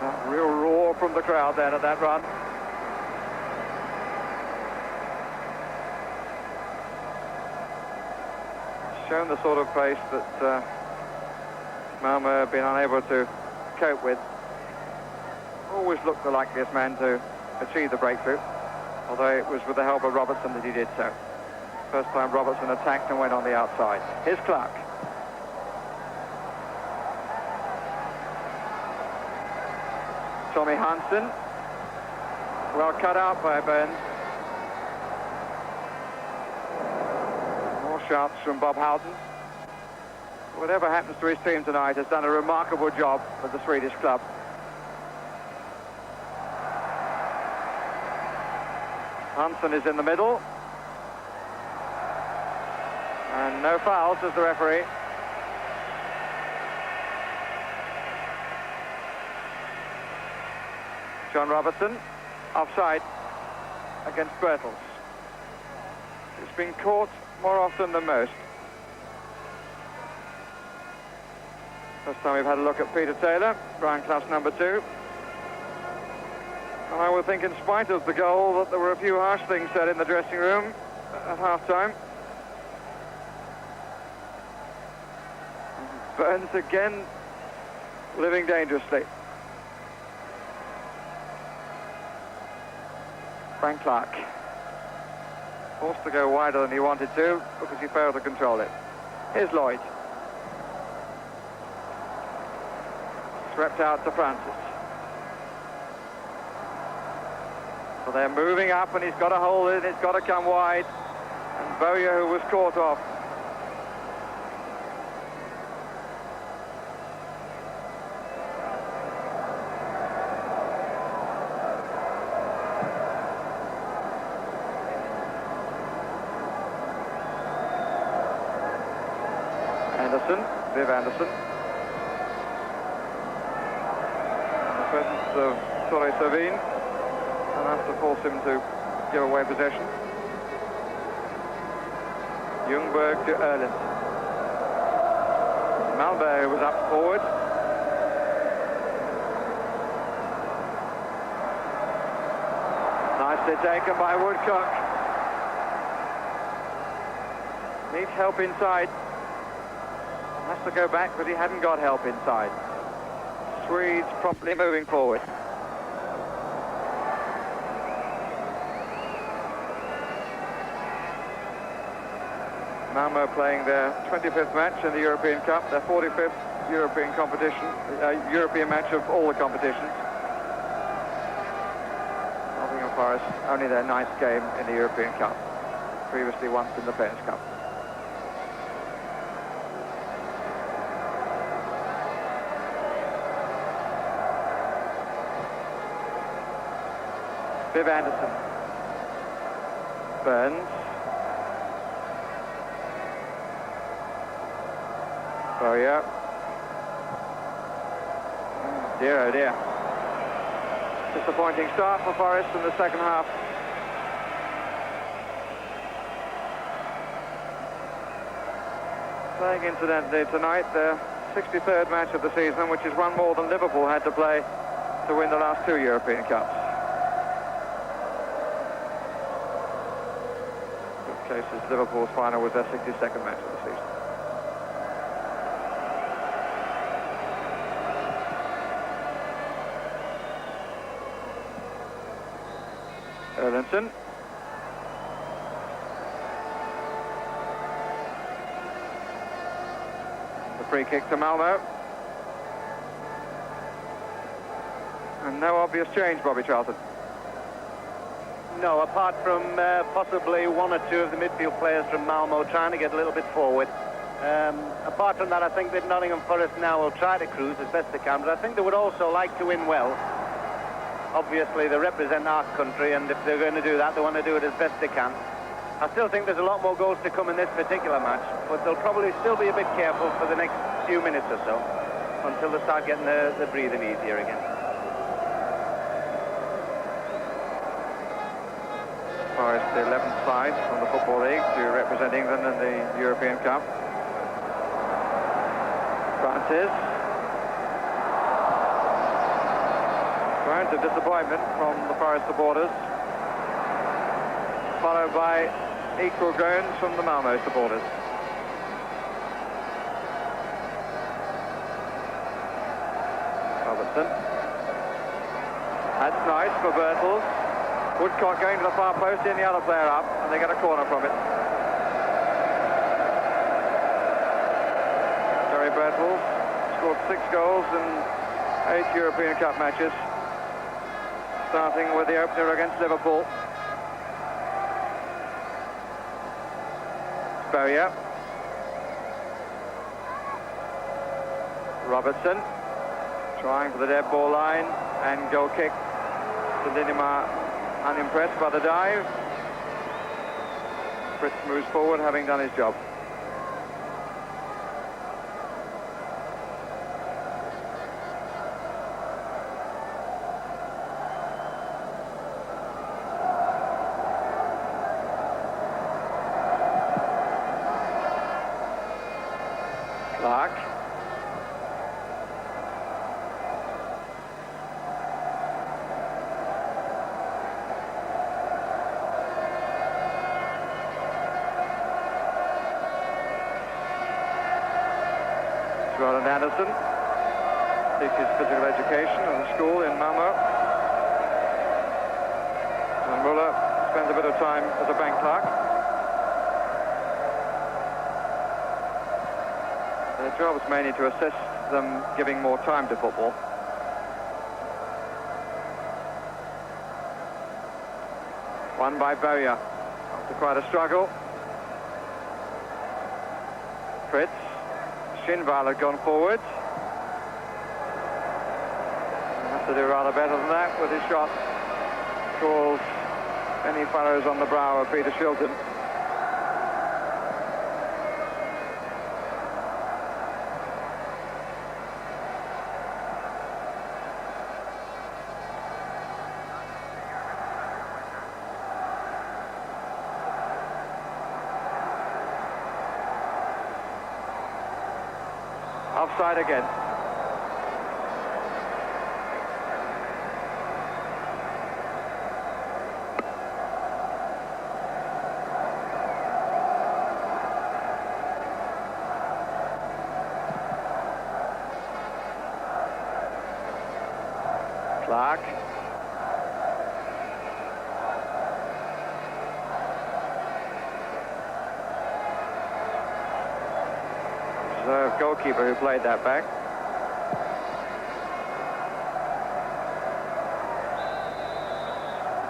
S1: That real roar from the crowd then at that run. Shown the sort of pace that Malmo have been unable to cope with. Always looked the likeliest man to achieve the breakthrough, although it was with the help of Robertson that he did so. First time Robertson attacked and went on the outside. Here's Clough. Tommy Hansen, well cut out by Burns. More shots from Bob Houghton. Whatever happens to his team tonight, has done a remarkable job for the Swedish club. Hansen is in the middle. And no foul, says the referee. John Robertson, offside against Bertels. It's been caught more often than most. First time we've had a look at Peter Taylor, Brian Clough's number 2. And I would think, in spite of the goal, that there were a few harsh things said in the dressing room at half-time. Burns again living dangerously. Frank Clark forced to go wider than he wanted to because he failed to control it. Here's Lloyd. Swept out to Francis. So they're moving up, and he's got to hold it, it's got to come wide. And Bowyer, who was caught off. Viv Anderson. In the presence of Torre Servine, and has to force him to give away possession. Ljungberg to Erlend. Malmberg was up forward. Nicely taken by Woodcock. Needs help inside. Has to go back, but he hadn't got help inside. Swedes properly moving forward. Malmo playing their 25th match in the European Cup, their 45th European competition, European match of all the competitions. Nottingham Forest, only their 9th game in the European Cup, previously once in the Players' Cup. Viv Anderson. Burns. Bowyer. Dear, oh dear. Disappointing start for Forest in the second half. Playing incidentally tonight their 63rd match of the season, which is one more than Liverpool had to play to win the last 2 European Cups. Cases, Liverpool's final was their 62nd match of the season. Erlandson. The free kick to Malmo. And no obvious change, Bobby Charlton.
S2: No, apart from possibly one or two of the midfield players from Malmo trying to get a little bit forward. Apart from that, I think that Nottingham Forest now will try to cruise as best they can, but I think they would also like to win well. Obviously, they represent our country, and if they're going to do that, they want to do it as best they can. I still think there's a lot more goals to come in this particular match, but they'll probably still be a bit careful for the next few minutes or so, until they start getting the breathing easier again.
S1: Forest, the 11th side from the Football League to represent England in the European Cup. Francis. Grounds of disappointment from the Forest supporters, followed by equal groans from the Malmo supporters. Robertson. That's nice for Bertels. Woodcock going to the far post, in the other player up, and they get a corner from it. Terry Bertels scored 6 goals in 8 European Cup matches, starting with the opener against Liverpool. Bowyer. Robertson trying for the dead ball line, and goal kick to Nottingham, unimpressed by the dive. Fritz moves forward, having done his job. Clark. Roland Anderson seeks his physical education at a school in Malmo. And Muller spends a bit of time as a bank clerk. Their job is mainly to assist them giving more time to football. Won by Bowyer after quite a struggle. Fritz. Shinval had gone forward. Has to do rather better than that with his shot. Calls any furrows on the brow of Peter Shilton. Offside again. Clark. Goalkeeper who played that back.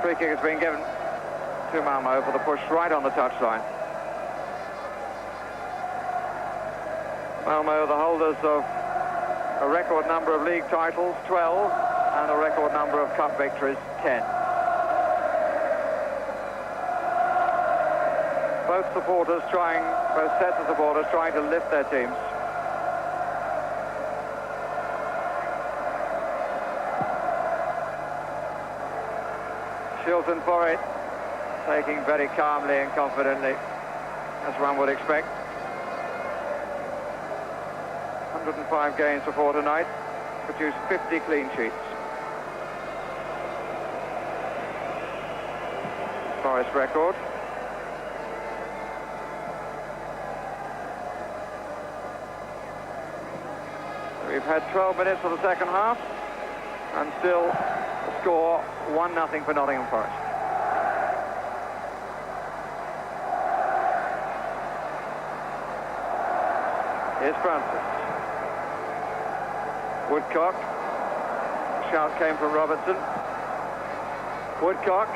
S1: Free kick has been given to Malmo for the push right on the touchline. Malmo, the holders of a record number of league titles, 12, and a record number of cup victories, 10. Both sets of supporters trying to lift their teams. Shilton for it, taking very calmly and confidently, as one would expect. 105 games before tonight, produced 50 clean sheets. Forest record. We've had 12 minutes of the second half, and still the score 1-0 for Nottingham Forest. Here's Francis. Woodcock. Shout came from Robertson. Woodcock.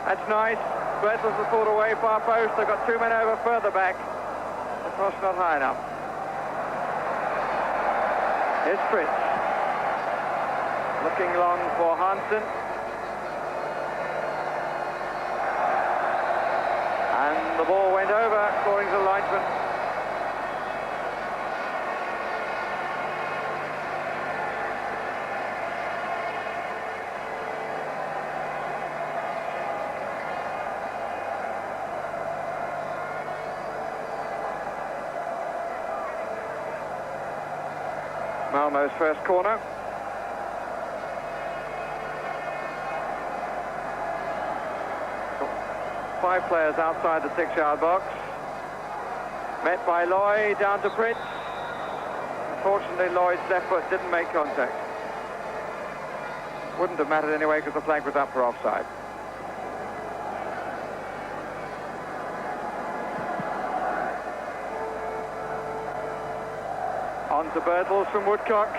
S1: That's nice. Bertels has pulled away, far post. They've got 2 men over further back. The cross not high enough. Here's Fritz. Looking long for Hansen. linesman. Malmo's first corner. Five players outside the 6-yard box. Met by Lloyd, down to Pritz. Unfortunately, Lloyd's left foot didn't make contact. Wouldn't have mattered anyway because the flag was up for offside. On to Birtles from Woodcock.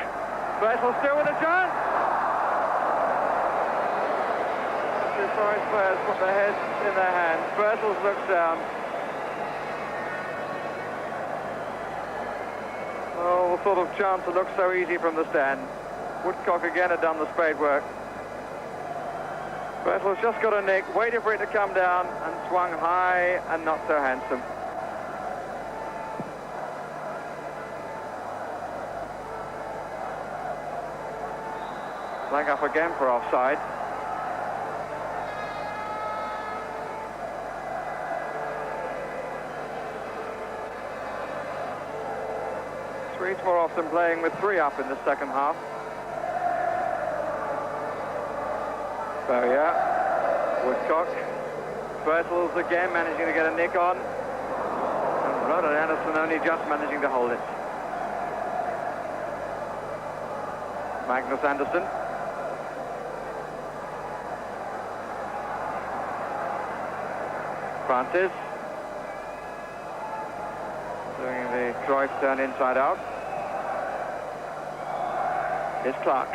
S1: Birtles still with a chance. The Forest players put their heads in their hands. Birtles looks down. Oh, the sort of chance that looks so easy from the stand. Woodcock again had done the spade work. Birtles just got a nick, waited for it to come down, and swung high and not so handsome. Flag up again for offside. Swedes more often playing with 3 up in the second half. Bowyer, Woodcock, Birtles again managing to get a nick on, and Robert Anderson only just managing to hold it. Magnus Anderson. Francis doing the Cruyff turn inside out. Here's Clark.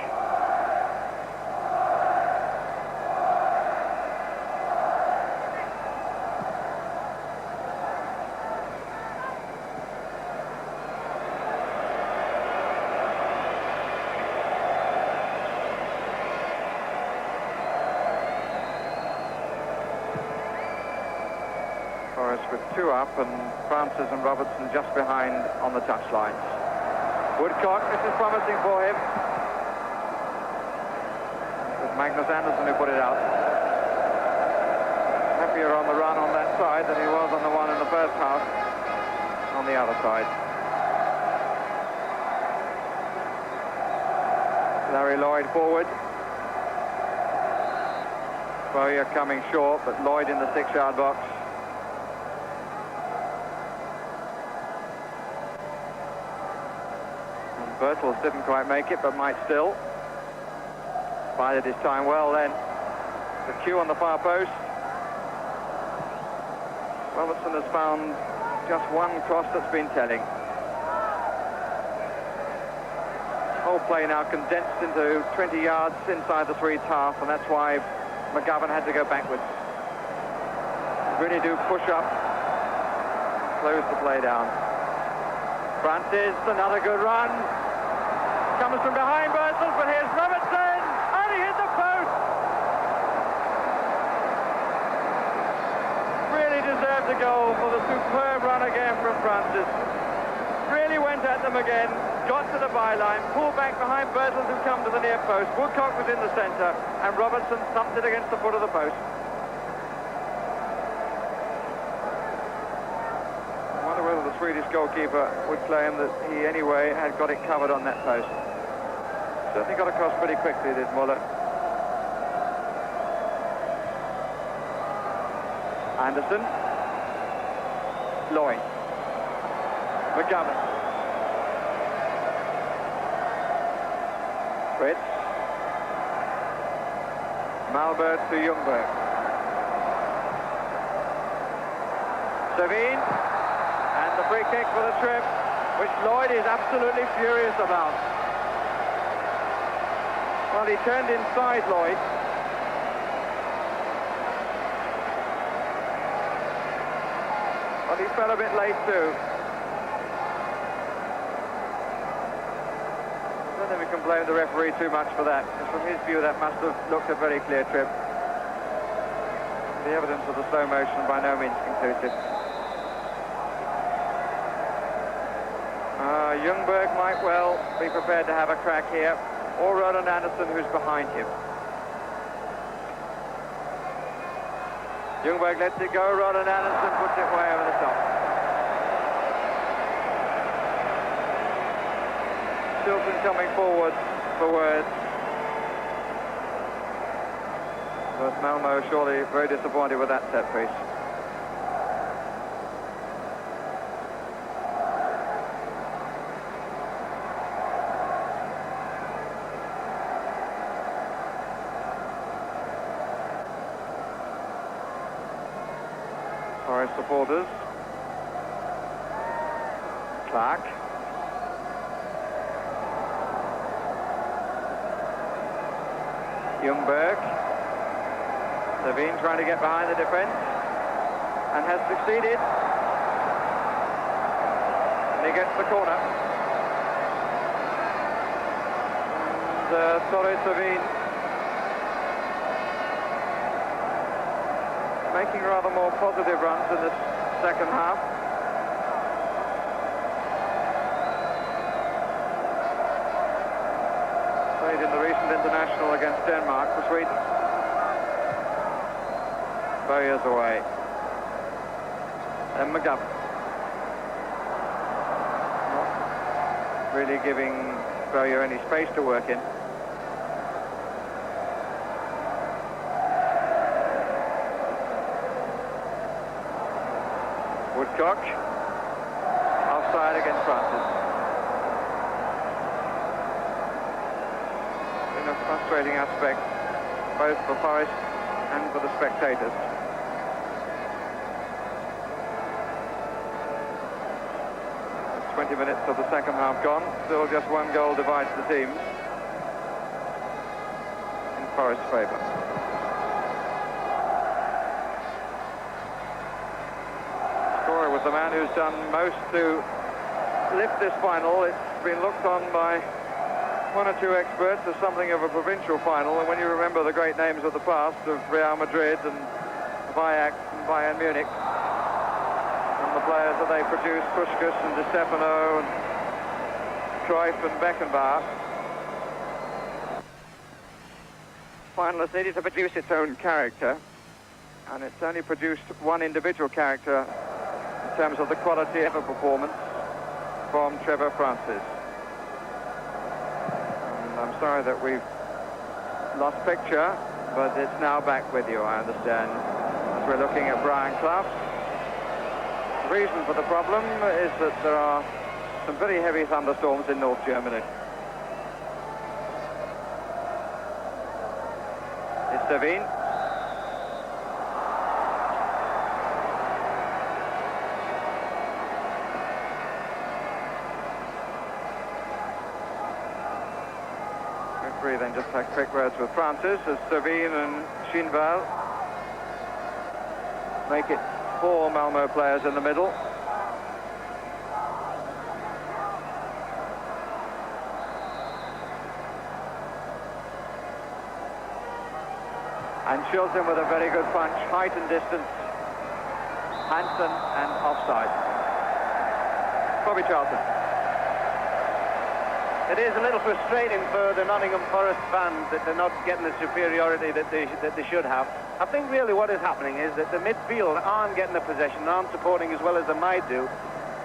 S1: Forest with 2 up and Francis and Robertson just behind on the touchlines. Woodcock, this is promising for him. It was Magnus Anderson who put it out. Happier on the run on that side than he was on the one in the first half on the other side. Larry Lloyd forward. Bowyer coming short, but Lloyd in the 6-yard box. Birtles didn't quite make it, but might still. Bided his time well then. The cue on the far post. Robertson has found just one cross that's been telling. Whole play now condensed into 20 yards inside the Swedes' half, and that's why McGovern had to go backwards. Really do push up, close the play down. Francis, another good run. Comes from behind Birtles, but here's Robertson, and he hit the post! Really deserved a goal for the superb run again from Francis. Really went at them again, got to the byline, pulled back behind Birtles who come to the near post. Woodcock was in the centre, and Robertson thumped it against the foot of the post. I wonder whether the Swedish goalkeeper would claim that he anyway had got it covered on that post. Certainly got across pretty quickly, did Muller. Anderson. Lloyd. McGovern. Fritz. Malbert to Ljungberg. Savine. And the free kick for the trip, which Lloyd is absolutely furious about. Well, he turned inside Lloyd. Well, he fell a bit late too. I don't think we can blame the referee too much for that, because from his view that must have looked a very clear trip. The evidence of the slow motion by no means conclusive. Ljungberg might well be prepared to have a crack here, or Roland Anderson, who's behind him. Ljungberg lets it go, Roland Anderson puts it way over the top. Stilton coming forward for words. But Malmo surely very disappointed with that set piece. Forest supporters. Clark. Ljungberg. Levine trying to get behind the defence and has succeeded. And he gets the corner. And Torres Levine making rather more positive runs in the second half. Played in the recent international against Denmark for Sweden. Bowyer's away. And McGovern. Not really giving Bowyer any space to work in. Woodcock. Offside against Francis. Been a frustrating aspect both for Forest and for the spectators. 20 minutes of the second half gone. Still just one goal divides the teams in Forest's favour. Scorer was the man who's done most to lift this final. It's been looked on by one or two experts as something of a provincial final, and when you remember the great names of the past of Real Madrid and Ajax and Bayern Munich, and the players that they produced, Puskas and Di Stefano and Cruyff and Beckenbauer. Finalists needed to produce its own character, and it's only produced one individual character in terms of the quality of a performance from Trevor Francis. And I'm sorry that we've lost picture, but it's now back with you, I understand, as we're looking at Brian Clough. The reason for the problem is that there are some very heavy thunderstorms in North Germany. It's Levine. Referee then just had quick words with Francis as Levine and Schinval make it 4 Malmo players in the middle. And Chilton with a very good punch, height and distance. Hansen and offside. Bobby Charlton.
S2: It is a little frustrating for the Nottingham Forest fans that they're not getting the superiority that they should have. I think really what is happening is that the midfield aren't getting the possession, aren't supporting as well as they might do,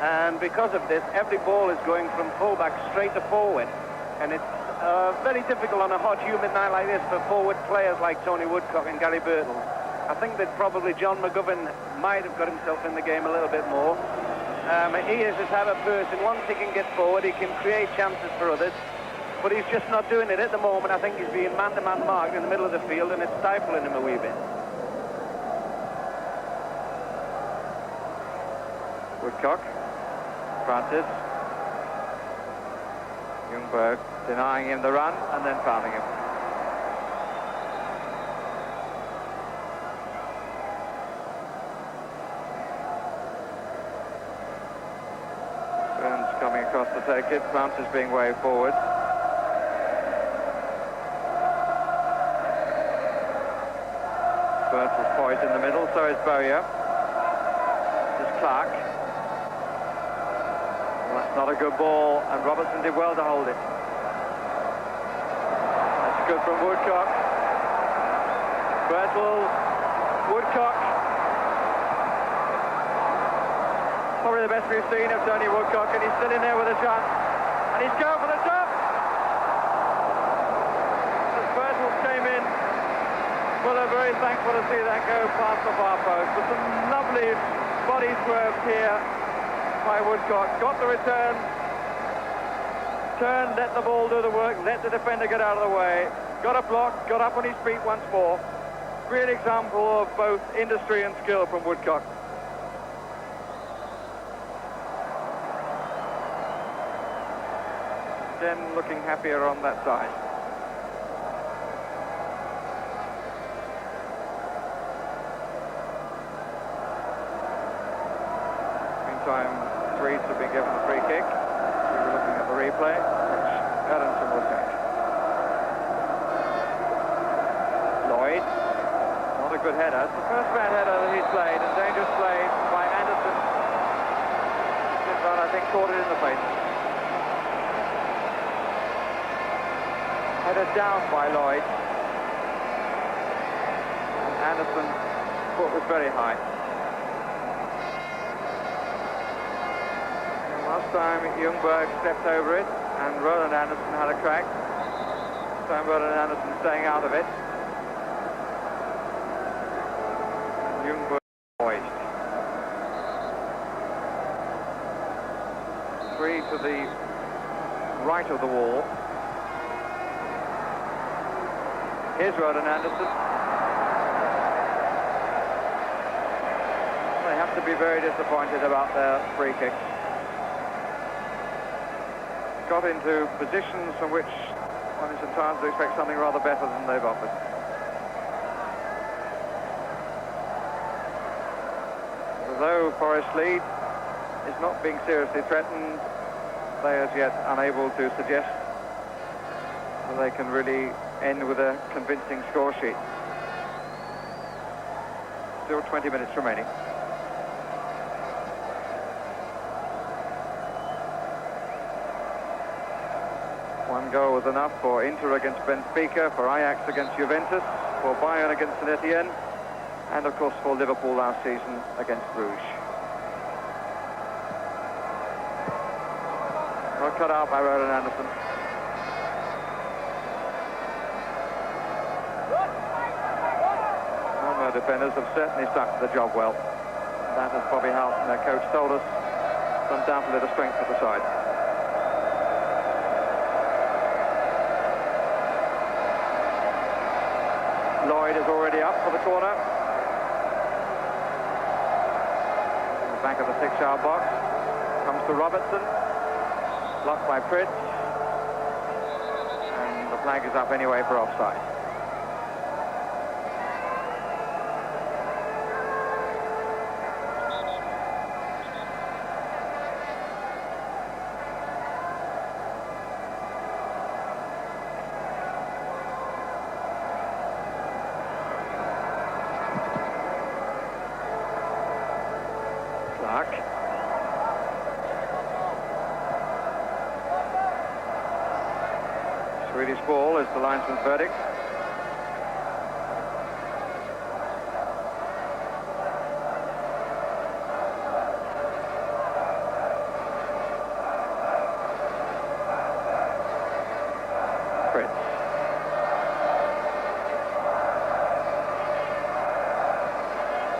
S2: and because of this, every ball is going from fullback straight to forward, and it's very difficult on a hot, humid night like this for forward players like Tony Woodcock and Gary Birtles. I think that probably John McGovern might have got himself in the game a little bit more. He is the type of person, once he can get forward, he can create chances for others, but he's just not doing it at the moment. I think he's being man-to-man marked in the middle of the field, and it's stifling him a wee bit.
S1: Woodcock, Francis, Ljungberg denying him the run and then fouling him. Burns coming across to take it, Francis being waved forward. Burns is poised in the middle, so is Bowyer. This is Clark. Not a good ball, and Robertson did well to hold it. That's good from Woodcock. Bertels, Woodcock. Probably the best we've seen of Tony Woodcock, and he's still in there with a chance. And he's going for the top! As Bertels came in, well, they're very thankful to see that go past the far post. But some lovely body swerves here by Woodcock. Got the return, turned, let the ball do the work, let the defender get out of the way. Got a block, got up on his feet once more. Real example of both industry and skill from Woodcock. Then looking happier on that side. Meantime, Reeds have been given a free kick. We were looking at the replay, which Adamson will take. Lloyd, not a good header. It's the first bad header that he's played, and dangerous play by Anderson. This one, I think, caught it in the face. Headed down by Lloyd. Anderson's foot was very high. And last time Ljungberg stepped over it and Roland Anderson had a crack. This time Roland Anderson staying out of it. Ljungberg poised. 3 to the right of the wall. Here's Roland Anderson. They have to be very disappointed about their free kick. Got into positions from which one is entitled to expect something rather better than they've offered. Although Forest lead is not being seriously threatened, they as yet unable to suggest that they can really end with a convincing score sheet. Still 20 minutes remaining. One goal was enough for Inter against Benfica, for Ajax against Juventus, for Bayern against Saint Etienne, and of course for Liverpool last season against Bruges. Well cut out by Roland Anderson. Defenders have certainly stuck to the job well. That, as Bobby Houghton, their coach, told us, is undoubtedly the strength of the side. Lloyd is already up for the corner. In the back of the 6-yard box. Comes to Robertson. Blocked by Pritz. And the flag is up anyway for offside. Swedish ball is the linesman's verdict. Fritz.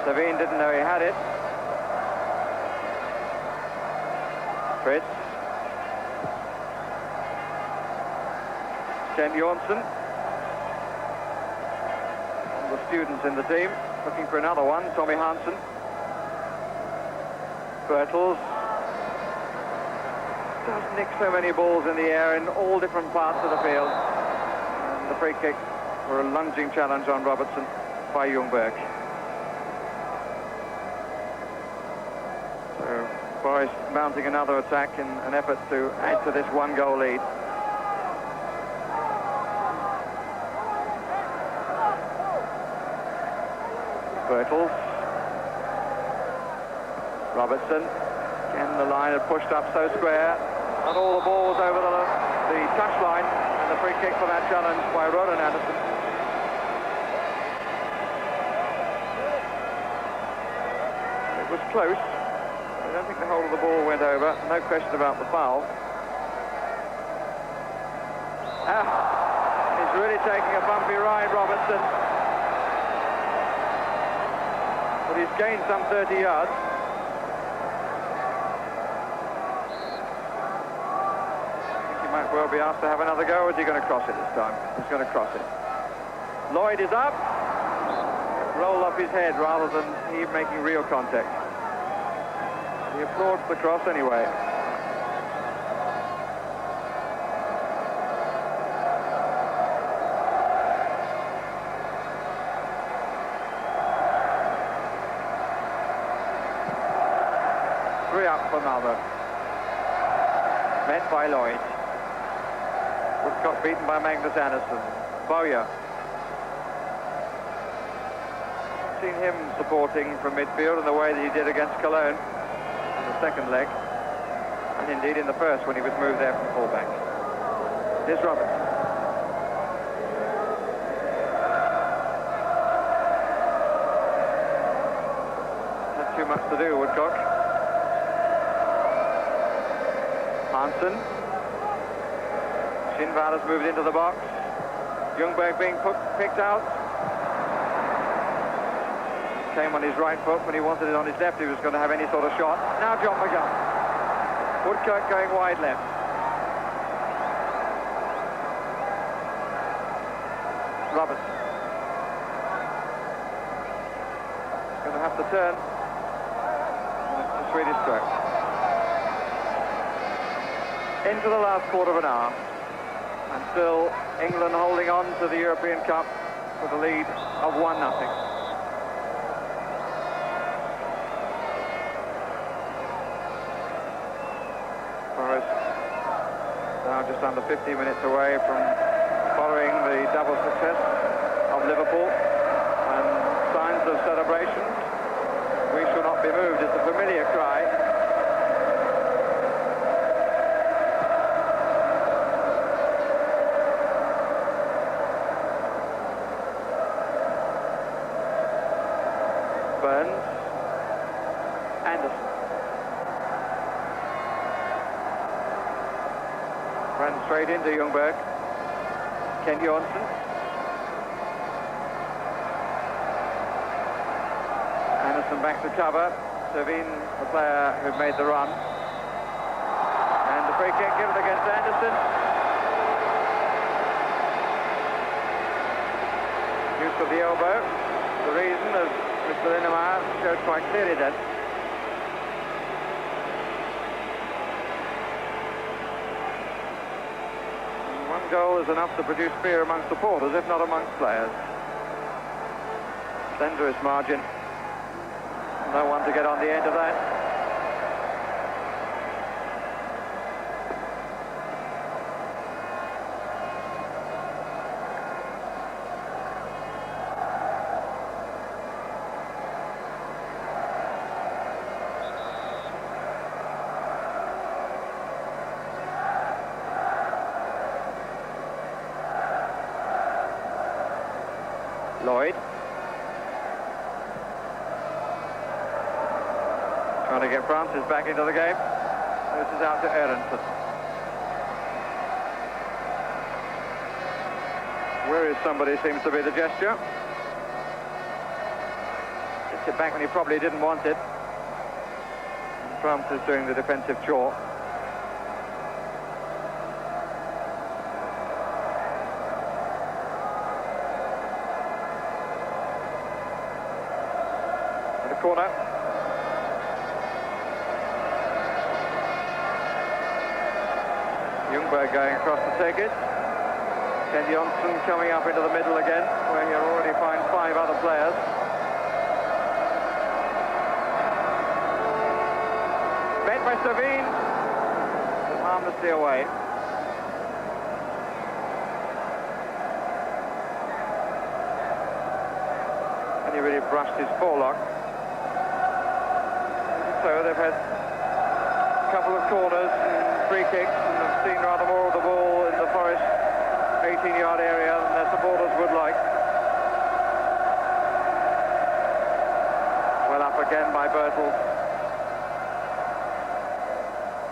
S1: Savine didn't know he had it. Fritz. Ken Jornsson, the students in the team, looking for another one. Tommy Hansen. Bertels does nick so many balls in the air in all different parts of the field. And the free kick for a lunging challenge on Robertson by Ljungberg. So Forest mounting another attack in an effort to add to this 1-goal lead. Bertels. Robertson Again, the line had pushed up so square. Not all the balls over the touchline, and the free kick for that challenge by Ronan Anderson. It was close. I don't think the whole of the ball went over. No question about the foul. He's really taking a bumpy ride, Robertson. But he's gained some 30 yards. Might well be asked to have another go, or is he going to cross it this time? He's going to cross it. Lloyd is up. Roll up his head rather than he making real contact. He applauds the cross anyway. Three up for Malmo. Met by Lloyd. Woodcock beaten by Magnus Andersson. Bowyer. Seen him supporting from midfield in the way that he did against Cologne in the second leg, and indeed in the first when he was moved there from fullback. Here's Robertson. Not too much to do, Woodcock. Hansen. Shinval has moved into the box. Ljungberg being picked out. Came on his right foot when he wanted it on his left. He was going to have any sort of shot. Now John McGunn. Woodcock going wide left. Robertson. Going to have to turn. That's the Swedish stroke. Into the last quarter of an hour. And still England holding on to the European Cup with a lead of 1-0. Forest now just under 15 minutes away from following the double success of Liverpool, and signs of celebration. We shall not be moved is the familiar cry. Straight into Ljungberg. Ken Johnson. Anderson back to cover. Servin, the player who made the run. And the free kick given against Anderson. Use of the elbow. The reason, as Mr. Linnemeyer showed quite clearly then. Goal is enough to produce fear among supporters, if not amongst players. Slenderous margin. No one to get on the end of that. Lloyd. Trying to get Francis back into the game. This is out to Aronson. Where is somebody seems to be the gesture. Gets it back when he probably didn't want it. And Francis doing the defensive chore. Corner. Ljungberg going across to take it. Ken Johnson coming up into the middle again, where you'll already find 5 other players. Met by Servin. Harmlessly away. And he really brushed his forelock. So they've had a couple of corners and free kicks, and have seen rather more of the ball in the Forest 18-yard area than their supporters would like. Well up again by Bertels.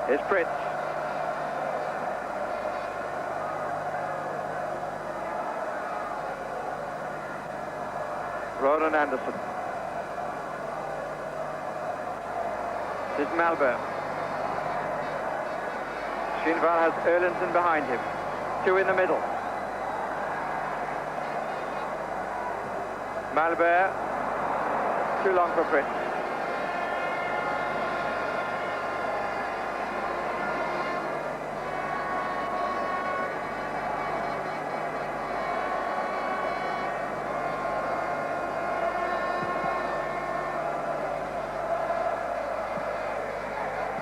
S1: Here's Fritz. Ronan Anderson. This is Malberg. Shinval has Erlandson behind him. Two in the middle. Malberg. Too long for Fritz.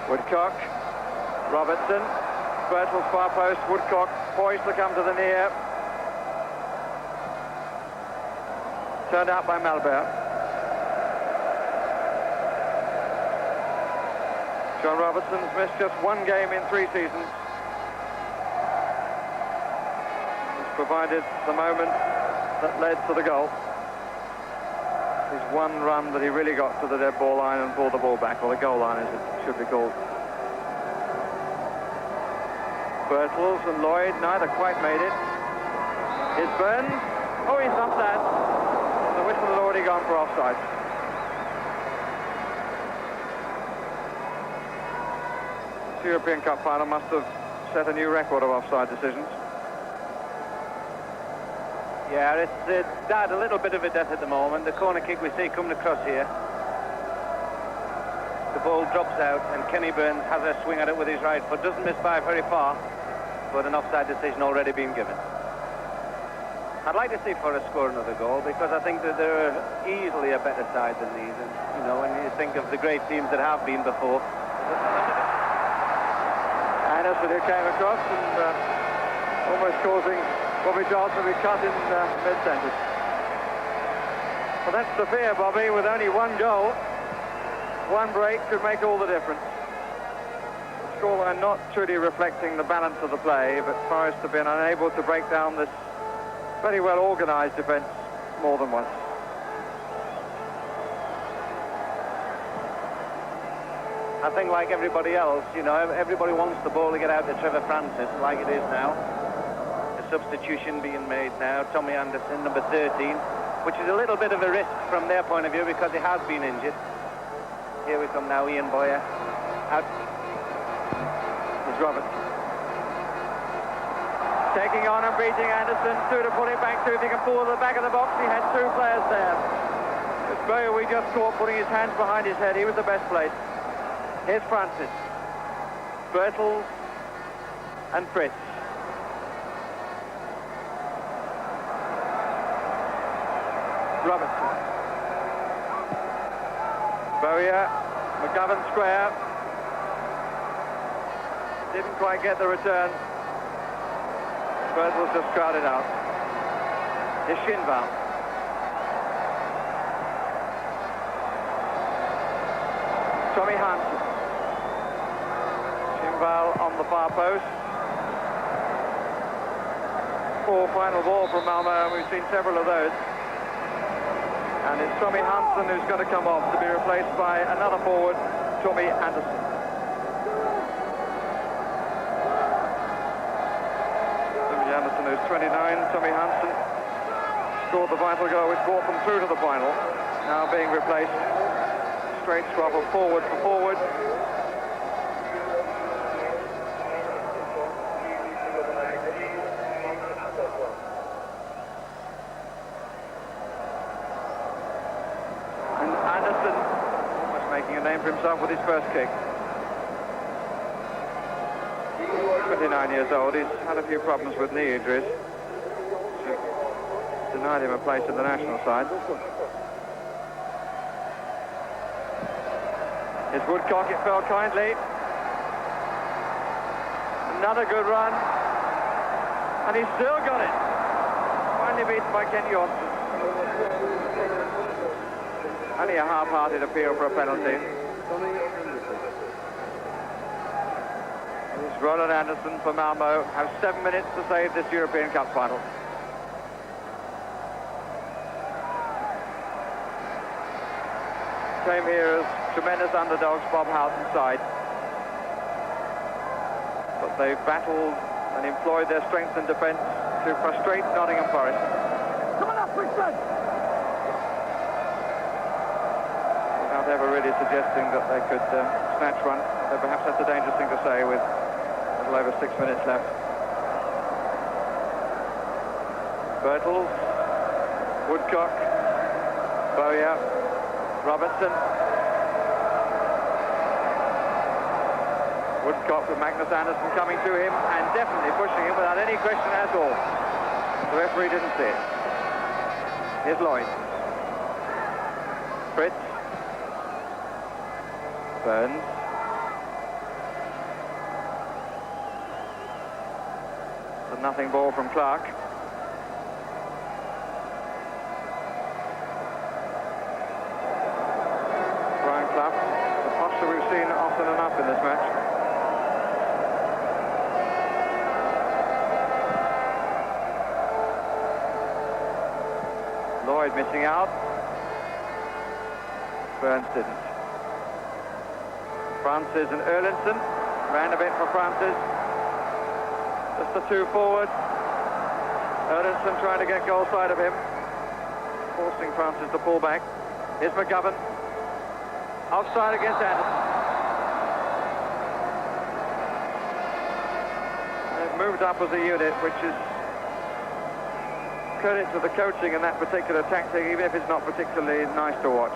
S1: Woodcock, Robertson, Bertels far post, Woodcock poised to come to the near. Turned out by Malberg. John Robertson's missed just one game in 3 seasons. He's provided the moment that led to the goal. His one run that he really got to the dead ball line and pulled the ball back, or the goal line as it should be called. Bertels and Lloyd, neither quite made it. Here's Burns. Oh, he's not that. The whistle had already gone for offside. This European Cup final must have set a new record of offside decisions.
S2: Yeah, it's died a little bit of a death at the moment. The corner kick we see coming across here. The ball drops out and Kenny Burns has a swing at it with his right foot. Doesn't miss by very far, but an offside decision already been given. I'd like to see Forest score another goal because I think that they're easily a better side than these. And, you know, when you think of the great teams that have been before.
S1: Anderson who came across and almost causing Bobby Johnson to be cut in mid-sentence. Well, that's the fear, Bobby. With only one goal, one break could make all the difference. Scoreline not truly reflecting the balance of the play, but Forest have been unable to break down this very well organised defence more than once.
S2: I think like everybody else, you know, everybody wants the ball to get out to Trevor Francis like it is now. Substitution being made now. Tommy Anderson, number 13, which is a little bit of a risk from their point of view because he has been injured. Here we come now, Ian Boyer. Out.
S1: Here's Roberts. Taking on and beating Anderson. Two to pull it back to. If he can pull to the back of the box, he had 2 players there. It's Boyer we just caught putting his hands behind his head. He was the best placed. Here's Francis. Bertels and Fritz. Robertson. Bowyer, McGovern square. Didn't quite get the return. Bertels just crowded out. Here's Shinval. Tommy Hansen. Shinval on the far post. Poor final ball from Malmo, and we've seen several of those. And it's Tommy Hansen who's going to come off to be replaced by another forward, Tommy Anderson. Tommy Anderson, who's 29, Tommy Hansen scored the vital goal which brought them through to the final. Now being replaced, straight swap of forward for forward. For himself with his first kick. 29 years old, he's had a few problems with knee injuries. Denied him a place in the national side. Here's Woodcock, it fell kindly. Another good run. And he's still got it. Finally beaten by Ken Johnson. Only a half-hearted appeal for a penalty. Roland Anderson for Malmo have 7 minutes to save this European Cup final. Came here as tremendous underdogs, Bob Houghton's side. But they've battled and employed their strength and defence to frustrate Nottingham Forest.
S3: Come on up, Richard!
S1: Without ever really suggesting that they could snatch one. Though perhaps that's a dangerous thing to say with a little over 6 minutes left. Bertels, Woodcock, Bowyer, Robertson. Woodcock with Magnus Anderson coming to him and definitely pushing him without any question at all. The referee didn't see it. Here's Lloyd. Fritz. Burns. A nothing ball from Clark. Brian Clough. The posture we've seen often enough in this match. Lloyd missing out. Burns didn't. Francis and Erlinson ran a bit for Francis. Just the two forward. Erlinson trying to get goal side of him, forcing Francis to pull back. Here's McGovern. Offside against Anderson. They've moved up as a unit, which is credit to the coaching in that particular tactic, even if it's not particularly nice to watch.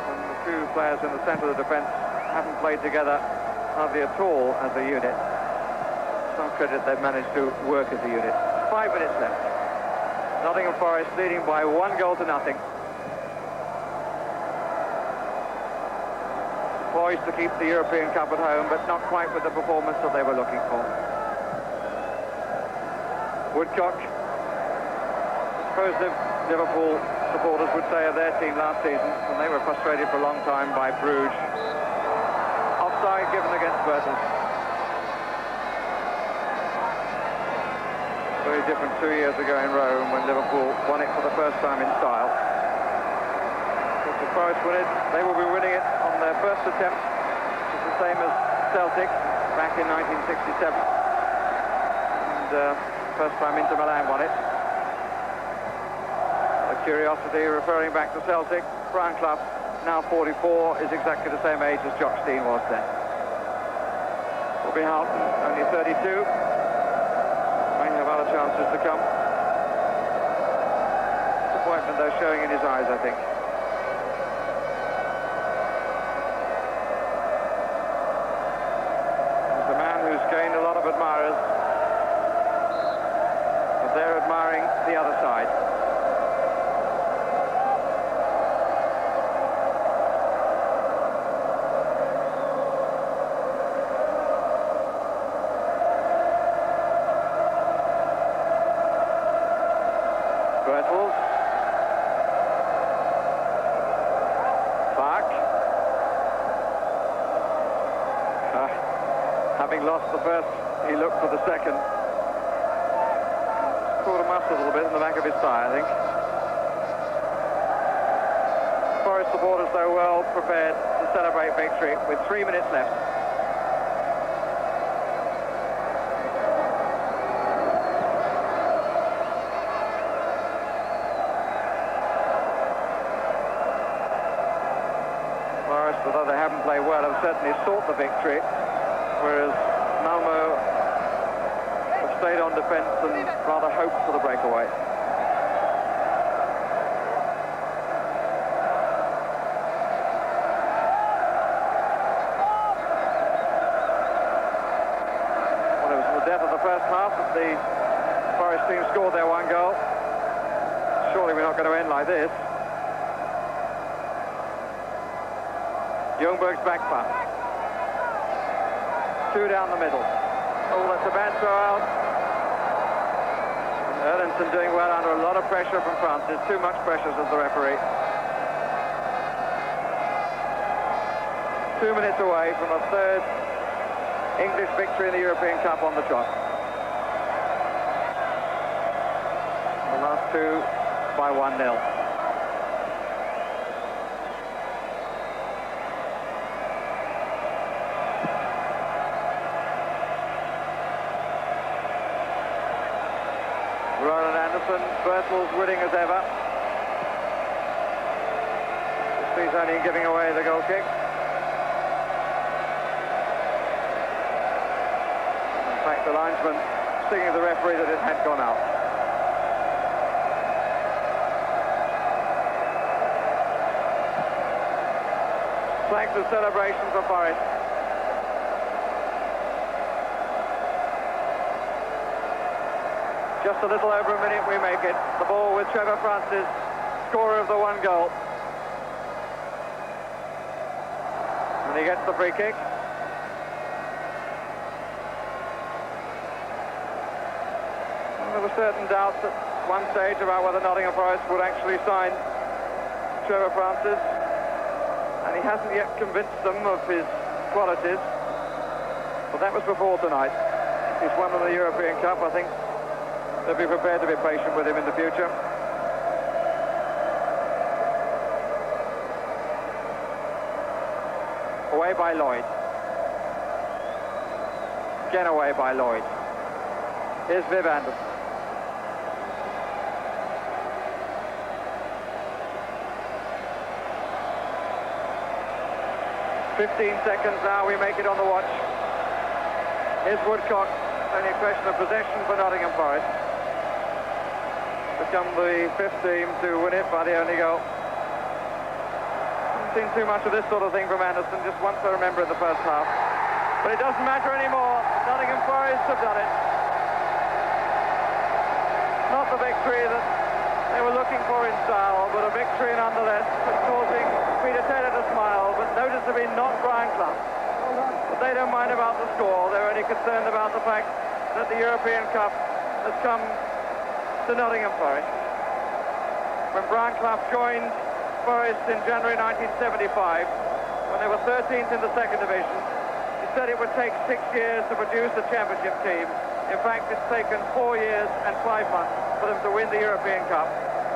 S1: And the two players in the centre of the defence haven't played together hardly at all as a unit. Some credit they've managed to work as a unit. 5 minutes left. Nottingham Forest leading by 1-0. Poised to keep the European Cup at home, but not quite with the performance that they were looking for. Woodcock. I suppose the Liverpool supporters would say of their team last season, when they were frustrated for a long time by Bruges. Offside given against Bertels. Very different 2 years ago in Rome when Liverpool won it for the first time in style. If the Forest win it, they will be winning it on their first attempt, which is the same as Celtic back in 1967. And first time Inter Milan won it. A curiosity referring back to Celtic, Brian Clough, now 44, is exactly the same age as Jock Stein was then. Bobby Houghton, only 32. May have other chances to come. Disappointment though showing in his eyes, I think. He's a man who's gained a lot of admirers. They're admiring the other side. Bertels. Clark. Having lost the first, he looked for the second. Caught a muscle a little bit in the back of his thigh, I think. Forest supporters, though, well prepared to celebrate victory with 3 minutes left. Forest, although they haven't played well, have certainly sought the victory, whereas Malmo stayed on defence and rather hoped for the breakaway. Well, it was the death of the first half that the Forest team scored their one goal. Surely we're not going to end like this. Ljungberg's back pass. Two down the middle. Oh, that's a bad throw out. Erlinson doing well under a lot of pressure from Francis. Too much pressure, says the referee. 2 minutes away from a third English victory in the European Cup on the trot. The last two by 1-0. Roland Anderson, Bertels winning as ever. He's only giving away the goal kick. In fact, the linesman singing to the referee that it had gone out. Thanks to celebration for Forest. Just a little over a minute we make it. The ball with Trevor Francis, scorer of the one goal. And he gets the free kick. And there were certain doubts at one stage about whether Nottingham Forest would actually sign Trevor Francis. And he hasn't yet convinced them of his qualities. But that was before tonight. He's won the European Cup, I think. They'll be prepared to be patient with him in the future. Away by Lloyd. Again away by Lloyd. Here's Viv Anderson. "15 seconds now, we make it on the watch. Here's Woodcock. Only a question of possession for Nottingham Forest. Become the fifth team to win it by the only goal. Haven't seen too much of this sort of thing from Anderson, just once I remember in the first half. But it doesn't matter anymore. Nottingham Forest have done it. Not the victory that they were looking for in style, but a victory nonetheless, causing Peter Taylor to smile, but noticeably not Brian Clough. But they don't mind about the score. They're only concerned about the fact that the European Cup has come to Nottingham Forest. When Brian Clough joined Forest in January 1975, when they were 13th in the second division, he said it would take 6 years to produce a championship team. In fact, it's taken 4 years and 5 months for them to win the European Cup,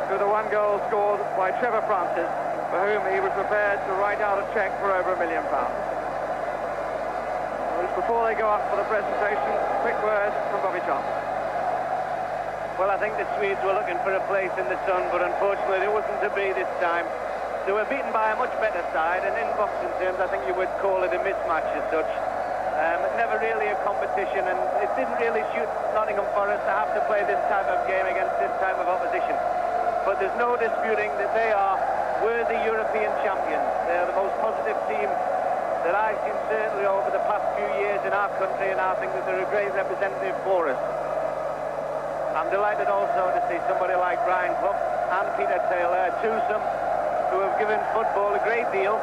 S1: through the one goal scored by Trevor Francis, for whom he was prepared to write out a cheque for over £1 million. Before they go up for the presentation, quick word from Bobby Charlton.
S2: Well, I think the Swedes were looking for a place in the sun, but unfortunately it wasn't to be this time. They were beaten by a much better side, and in boxing terms I think you would call it a mismatch as such. Never really a competition, and it didn't really suit Nottingham Forest to have to play this type of game against this type of opposition. But there's no disputing that they are worthy European champions. They are the most positive team that I've seen certainly over the past few years in our country, and I think that they're a great representative for us. I'm delighted also to see somebody like Brian Clough and Peter Taylor, a twosome who have given football a great deal,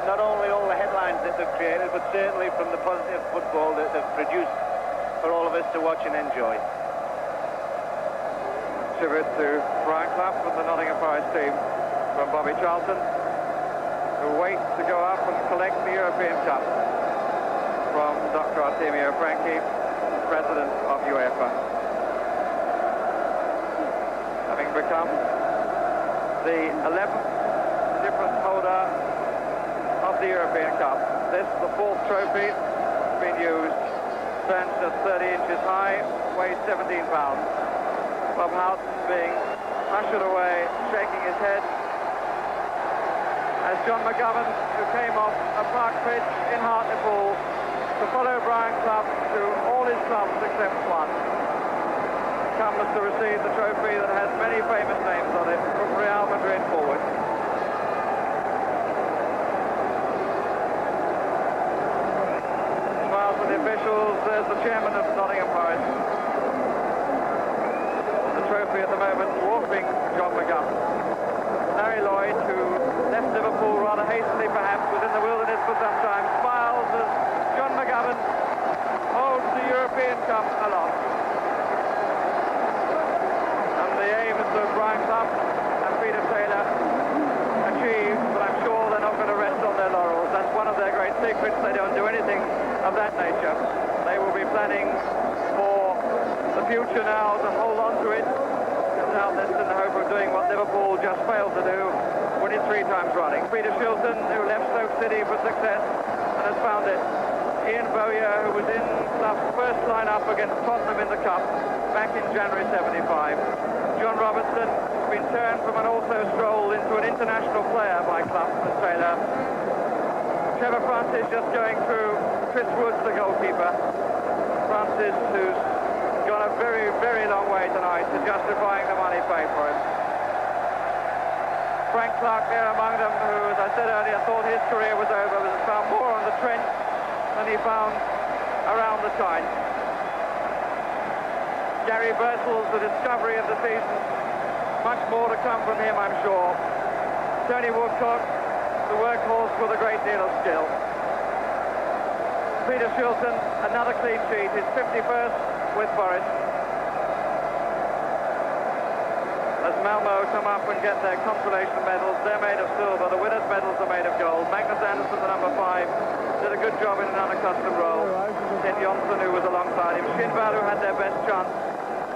S2: not only all the headlines that they've created, but certainly from the positive football that they've produced for all of us to watch and enjoy.
S1: Tribute to Brian Clough from the Nottingham Forest team, from Bobby Charlton, who waits to go up and collect the European Cup, from Dr. Artemio Franchi, President of UEFA. Having become the 11th difference holder of the European Cup. This, the fourth trophy, has been used, stands just 30 inches high, weighs 17 pounds. Bob Houghton being ushered away, shaking his head, as John McGovern, who came off a park pitch in Hartlepool to follow Brian Clough to all his clubs except one, comes to receive the trophy that has many famous names on it, from Real Madrid forward. Smiles with the officials. There's the chairman of Nottingham Forest. The trophy at the moment dwarfing John McGovern. Larry Lloyd, who left Liverpool rather hastily perhaps, was in the wilderness for some time, smiles as John McGovern holds the European Cup aloft. The aims of Brian Clough and Peter Taylor achieved, but I'm sure they're not going to rest on their laurels. That's one of their great secrets. They don't do anything of that nature. future now to hold on to it. And now that's in the hope of doing what Liverpool just failed to do, winning 3 times running. Peter Shilton, who left Stoke City for success and has found it. Ian Bowyer, who was in Clough's first line-up against Tottenham in the Cup back in January 75. John Robertson has been turned from an also stroll into an international player by Clough and Taylor. Trevor Francis just going through Chris Woods, the goalkeeper. Francis, who's gone a very, very long way tonight to justifying the money paid for him. Frank Clark there among them, who, as I said earlier, thought his career was over, but has found more on the Trent than he found around the Tyne. Gary Birtles, the discovery of the season. Much more to come from him, I'm sure. Tony Woodcock, the workhorse with a great deal of skill. Peter Shilton, another clean sheet, his 51st with Forest. As Malmo come up and get their consolation medals, they're made of silver. The winners' medals are made of gold. Magnus Anderson, the number 5, did a good job in an unaccustomed role. Ted Johnson, who was alongside him. Shinbad, who had their best chance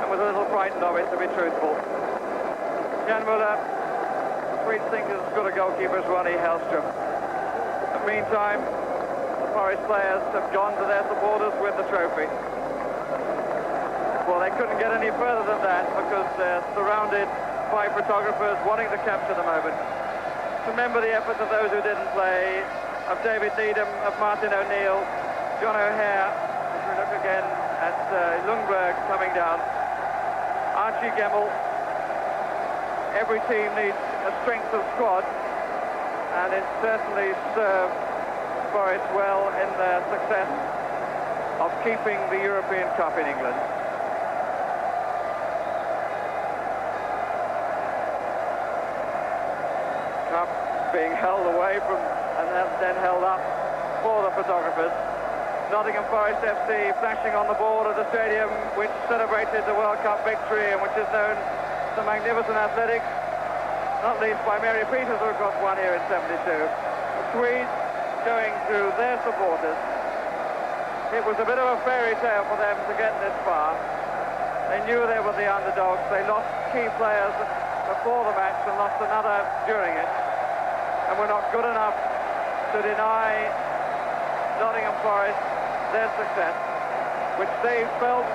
S1: and was a little frightened of it, to be truthful. Jan Muller, Sweden thinks as good a goalkeeper as Ronnie Hellstrom. In the meantime, the Forest players have gone to their supporters with the trophy. Well, they couldn't get any further than that because they're surrounded by photographers wanting to capture the moment. Remember the efforts of those who didn't play, of David Needham, of Martin O'Neill, John O'Hare, as we look again at Lundberg coming down, Archie Gemmell. Every team needs a strength of squad, and it certainly served Forest well in their success of keeping the European Cup in England. Cup being held away from and then held up for the photographers. Nottingham Forest FC flashing on the board of the stadium which celebrated the World Cup victory and which is known for magnificent athletics, not least by Mary Peters, who got one here in 72. The Swedes going through their supporters. It was a bit of a fairy tale for them to get this far. They knew they were the underdogs. They lost key players before the match and lost another during it. And were not good enough to deny Nottingham Forest their success, which they felt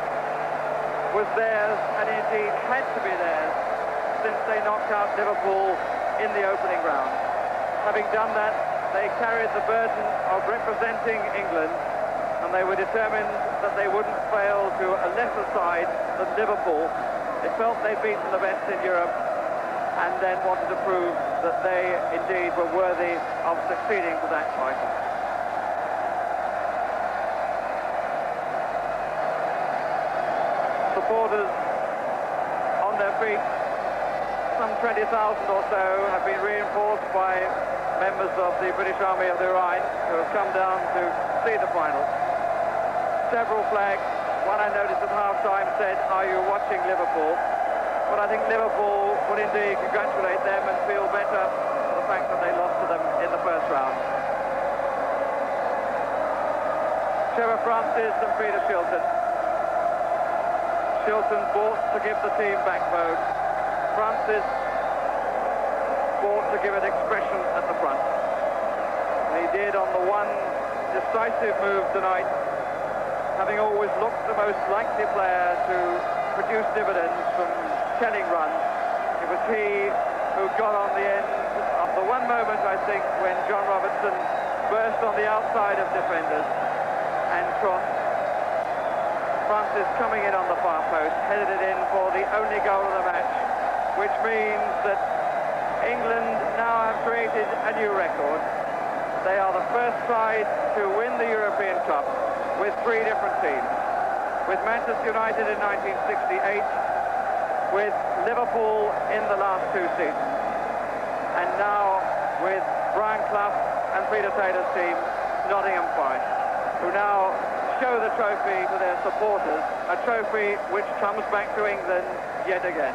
S1: was theirs and indeed had to be theirs since they knocked out Liverpool in the opening round. Having done that, they carried the burden of representing England, and they were determined that they wouldn't fail to a lesser side than Liverpool. They felt they'd beaten the best in Europe and then wanted to prove that they indeed were worthy of succeeding to that title. Supporters on their feet, some 20,000 or so, have been reinforced by members of the British Army of the Rhine who have come down to see the final. Several flags. One I noticed at half-time said, "Are you watching Liverpool?" But I think Liverpool would indeed congratulate them and feel better for the fact that they lost to them in the first round. Trevor Francis and Peter Shilton. Shilton bought to give the team backbone. Francis bought to give it expression at the front. And he did on the one decisive move tonight, having always looked the most likely player to produce dividends from telling runs. It was he who got on the end of the one moment, I think, when John Robertson burst on the outside of defenders and crossed. Francis coming in on the far post, headed it in for the only goal of the match, which means that England now have created a new record. They are the first side to win the European Cup with 3 different teams. With Manchester United in 1968, with Liverpool in the last 2 seasons, and now with Brian Clough and Peter Taylor's team, Nottingham Forest, who now show the trophy to their supporters, a trophy which comes back to England yet again.